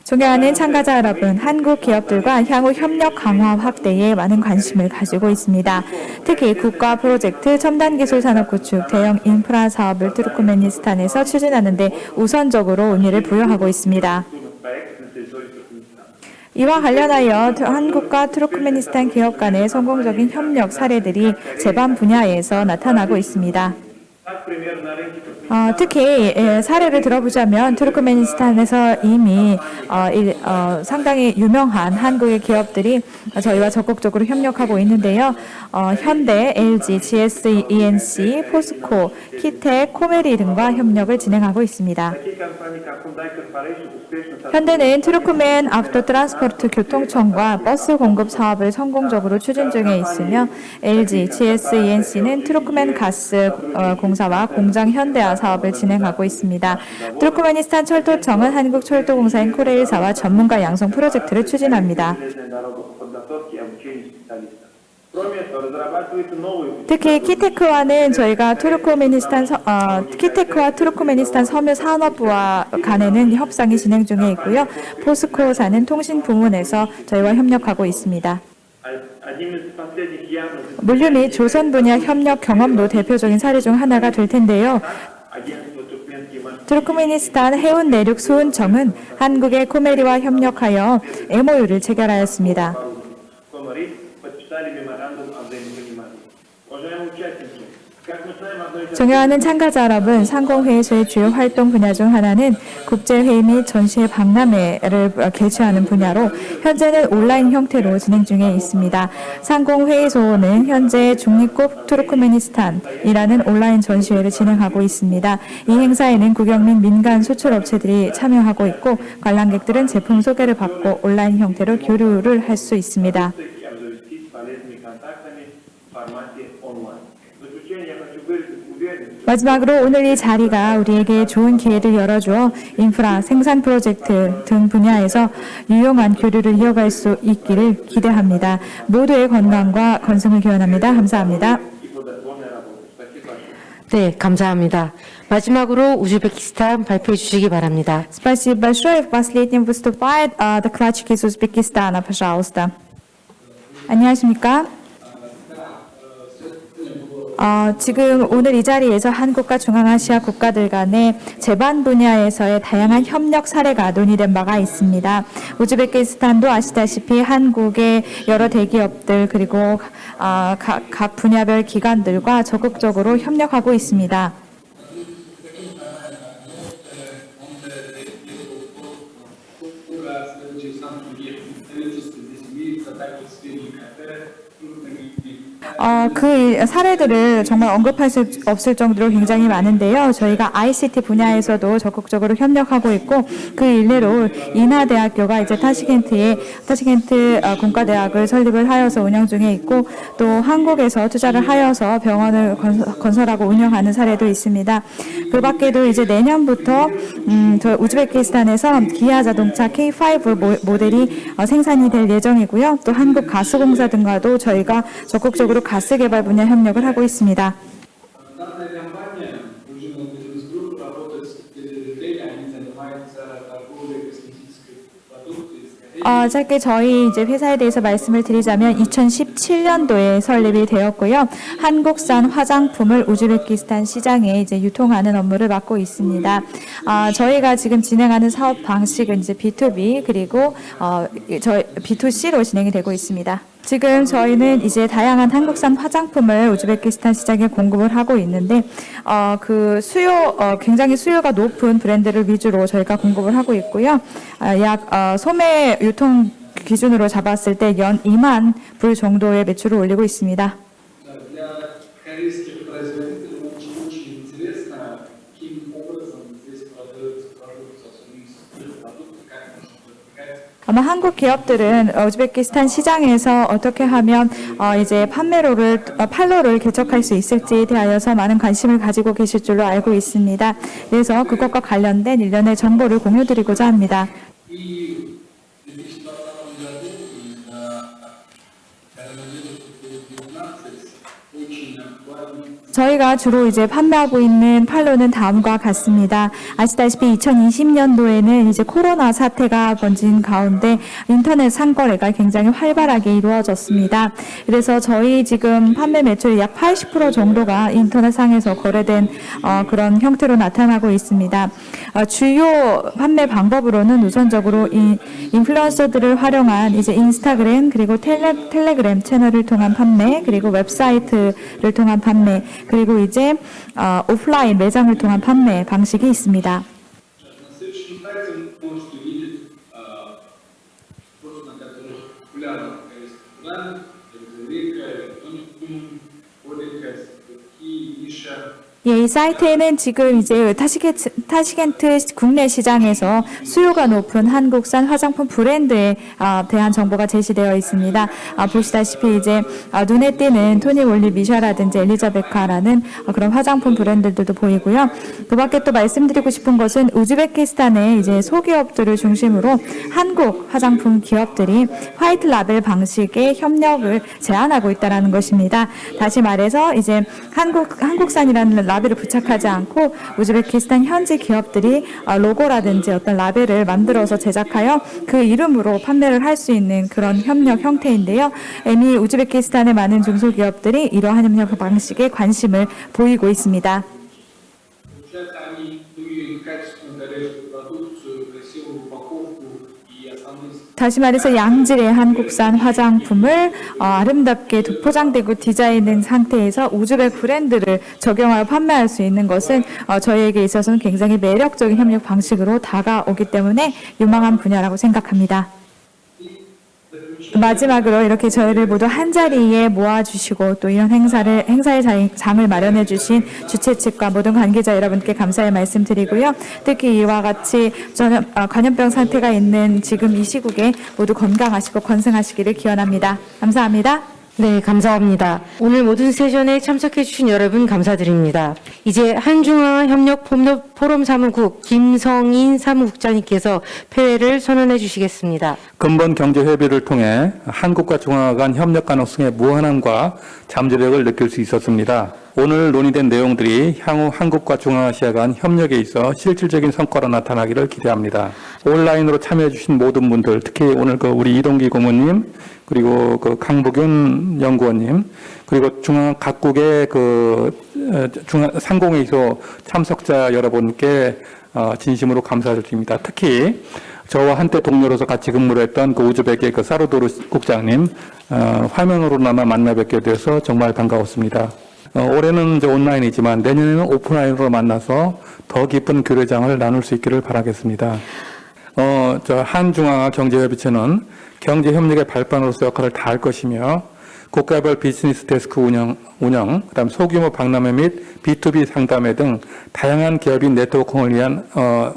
존경하는 참가자 여러분, 한국 기업들과 향후 협력 강화 확대에 많은 관심을 가지고 있습니다. 특히 국가 프로젝트, 첨단 기술 산업 구축, 대형 인프라 사업을 투르크메니스탄에서 추진하는 데 우선적으로 의미를 부여하고 있습니다. 이와 관련하여 한국과 투르크메니스탄 기업 간의 성공적인 협력 사례들이 제반 분야에서 나타나고 있습니다. 특히 사례를 들어보자면 투르크메니스탄에서 이미 상당히 유명한 한국의 기업들이 저희와 적극적으로 협력하고 있는데요. 현대, LG, GS, ENC, 포스코, 키텍, 코메리 등과 협력을 진행하고 있습니다. 현대는 투르크멘 아프터 트랜스포트 교통청과 버스 공급 사업을 성공적으로 추진 중에 있으며 LG, GS, ENC는 투르크멘 가스 공사와 공장 현대화 사업을 진행하고 있습니다. 투르크메니스탄 철도청은 한국철도공사인 코레일사와 전문가 양성 프로젝트를 추진합니다. 특히 키테크와는 저희가 키테크와 투르크메니스탄 섬유 산업부와 간에는 협상이 진행 중에 있고요. 포스코사는 통신 부문에서 저희와 협력하고 있습니다. 물류 및 조선 분야 협력 경험도 대표적인 사례 중 하나가 될 텐데요. 투르크메니스탄 해운 내륙 수운청은 한국의 코메리와 협력하여 MOU를 체결하였습니다. 존경하는 참가자 여러분, 상공회의소의 주요 활동 분야 중 하나는 국제회의 및 전시회 박람회를 개최하는 분야로 현재는 온라인 형태로 진행 중에 있습니다. 상공회의소는 현재 중립국 투르크메니스탄이라는 온라인 전시회를 진행하고 있습니다. 이 행사에는 국영 및 민간 수출업체들이 참여하고 있고 관람객들은 제품 소개를 받고 온라인 형태로 교류를 할 수 있습니다. 마지막으로 오늘 이 자리가 우리에게 좋은 기회를 열어주어 인프라, 생산 프로젝트 등 분야에서 유용한 교류를 이어갈 수 있기를 기대합니다. 모두의 건강과 건승을 기원합니다. 감사합니다. 네, 감사합니다. 마지막으로 우즈베키스탄 발표해 주시기 바랍니다. Спасибо большое. Последним выступает докладчик из Узбекистана, пожалуйста. 안녕하십니까? 지금 오늘 이 자리에서 한국과 중앙아시아 국가들 간의 제반 분야에서의 다양한 협력 사례가 논의된 바가 있습니다. 우즈베키스탄도 아시다시피 한국의 여러 대기업들 그리고 각 분야별 기관들과 적극적으로 협력하고 있습니다. 그 사례들을 정말 언급할 수 없을 정도로 굉장히 많은데요. 저희가 ICT 분야에서도 적극적으로 협력하고 있고 그 일례로 인하대학교가 이제 타시켄트 공과대학을 설립을 하여서 운영 중에 있고 또 한국에서 투자를 하여서 병원을 건설하고 운영하는 사례도 있습니다. 그 밖에도 이제 내년부터 저 우즈베키스탄에서 기아 자동차 K5 모델이 생산이 될 예정이고요. 또 한국 가스공사 등과도 저희가 적극적으로 가스 개발 분야 협력을 하고 있습니다. 짧게 저희 이제 회사에 대해서 말씀을 드리자면 2017년도에 설립이 되었고요. 한국산 화장품을 우즈베키스탄 시장에 이제 유통하는 업무를 맡고 있습니다. 저희가 지금 진행하는 사업 방식은 이제 B2B 그리고 B2C로 진행이 되고 있습니다. 지금 저희는 이제 다양한 한국산 화장품을 우즈베키스탄 시장에 공급을 하고 있는데 굉장히 수요가 높은 브랜드를 위주로 저희가 공급을 하고 있고요. 소매 유통 기준으로 잡았을 때 연 2만 불 정도의 매출을 올리고 있습니다. 아마 한국 기업들은 우즈베키스탄 시장에서 어떻게 하면 이제 판로를 개척할 수 있을지에 대하여서 많은 관심을 가지고 계실 줄로 알고 있습니다. 그래서 그것과 관련된 일련의 정보를 공유드리고자 합니다. 저희가 주로 이제 판매하고 있는 판로는 다음과 같습니다. 아시다시피 2020년도에는 이제 코로나 사태가 번진 가운데 인터넷 상거래가 굉장히 활발하게 이루어졌습니다. 그래서 저희 지금 판매 매출의 약 80% 정도가 인터넷상에서 거래된 그런 형태로 나타나고 있습니다. 주요 판매 방법으로는 우선적으로 인플루언서들을 활용한 이제 인스타그램 그리고 텔레그램 채널을 통한 판매 그리고 웹사이트를 통한 판매 그리고 이제 오프라인 매장을 통한 판매 방식이 있습니다. 예, 이 사이트에는 지금 이제 타시켄트 국내 시장에서 수요가 높은 한국산 화장품 브랜드에 대한 정보가 제시되어 있습니다. 보시다시피 이제 눈에 띄는 토니 몰리 미샤라든지 엘리자베카라는 그런 화장품 브랜드들도 보이고요. 그밖에 또 말씀드리고 싶은 것은 우즈베키스탄의 이제 소기업들을 중심으로 한국 화장품 기업들이 화이트 라벨 방식의 협력을 제안하고 있다라는 것입니다. 다시 말해서 이제 한국산이라는 라벨을 부착하지 않고 우즈베키스탄 현지 기업들이 로고라든지 어떤 라벨을 만들어서 제작하여 그 이름으로 판매를 할 수 있는 그런 협력 형태인데요. 이미 우즈베키스탄의 많은 중소기업들이 이러한 협력 방식에 관심을 보이고 있습니다. Получается, они качественно дорежут продукцию, красивую упаковку и основные 다시 말해서 양질의 한국산 화장품을 아름답게 포장되고 디자인된 상태에서 우즈벡 브랜드를 적용하여 판매할 수 있는 것은 저희에게 있어서는 굉장히 매력적인 협력 방식으로 다가오기 때문에 유망한 분야라고 생각합니다. 마지막으로 이렇게 저희를 모두 한자리에 모아주시고 또 이런 행사의 장을 마련해 주신 주최 측과 모든 관계자 여러분께 감사의 말씀드리고요. 특히 이와 같이 간염병 상태가 있는 지금 이 시국에 모두 건강하시고 건승하시기를 기원합니다. 감사합니다. 네, 감사합니다. 오늘 모든 세션에 참석해 주신 여러분 감사드립니다. 이제 한중앙협력 포럼 사무국 김성인 사무국장님께서 폐회를 선언해 주시겠습니다. 근본 경제 협의를 통해 한국과 중앙아 간 협력 가능성의 무한함과 잠재력을 느낄 수 있었습니다. 오늘 논의된 내용들이 향후 한국과 중앙아시아 간 협력에 있어 실질적인 성과로 나타나기를 기대합니다. 온라인으로 참여해 주신 모든 분들, 특히 오늘 우리 이동기 고문님, 그리고 강복윤 연구원님, 그리고 중앙 각국의 중앙 상공회의소 참석자 여러분께 진심으로 감사드립니다. 특히 저와 한때 동료로서 같이 근무를 했던 우즈벡의 사르도르 국장님, 화면으로나마 만나 뵙게 되어서 정말 반가웠습니다. 올해는 온라인이지만 내년에는 오프라인으로 만나서 더 깊은 교류장을 나눌 수 있기를 바라겠습니다. 한중앙아 경제협의체는 경제협력의 발판으로서 역할을 다할 것이며 국가별 비즈니스 데스크 운영, 그다음 소규모 박람회 및 B2B 상담회 등 다양한 기업인 네트워킹을 위한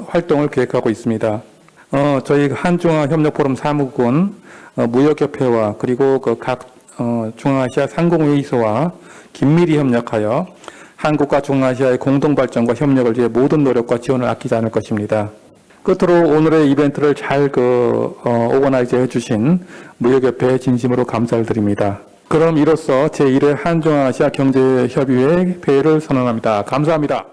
활동을 계획하고 있습니다. 저희 한중앙아 협력 포럼 사무국은 무역협회와 그리고 각 중앙아시아 상공회의소와 긴밀히 협력하여 한국과 중앙아시아의 공동발전과 협력을 위해 모든 노력과 지원을 아끼지 않을 것입니다. 끝으로 오늘의 이벤트를 잘 오거나이즈 해주신 무역협회에 진심으로 감사를 드립니다. 그럼 이로써 제1회 한중앙아시아 경제협의회 폐회를 선언합니다. 감사합니다.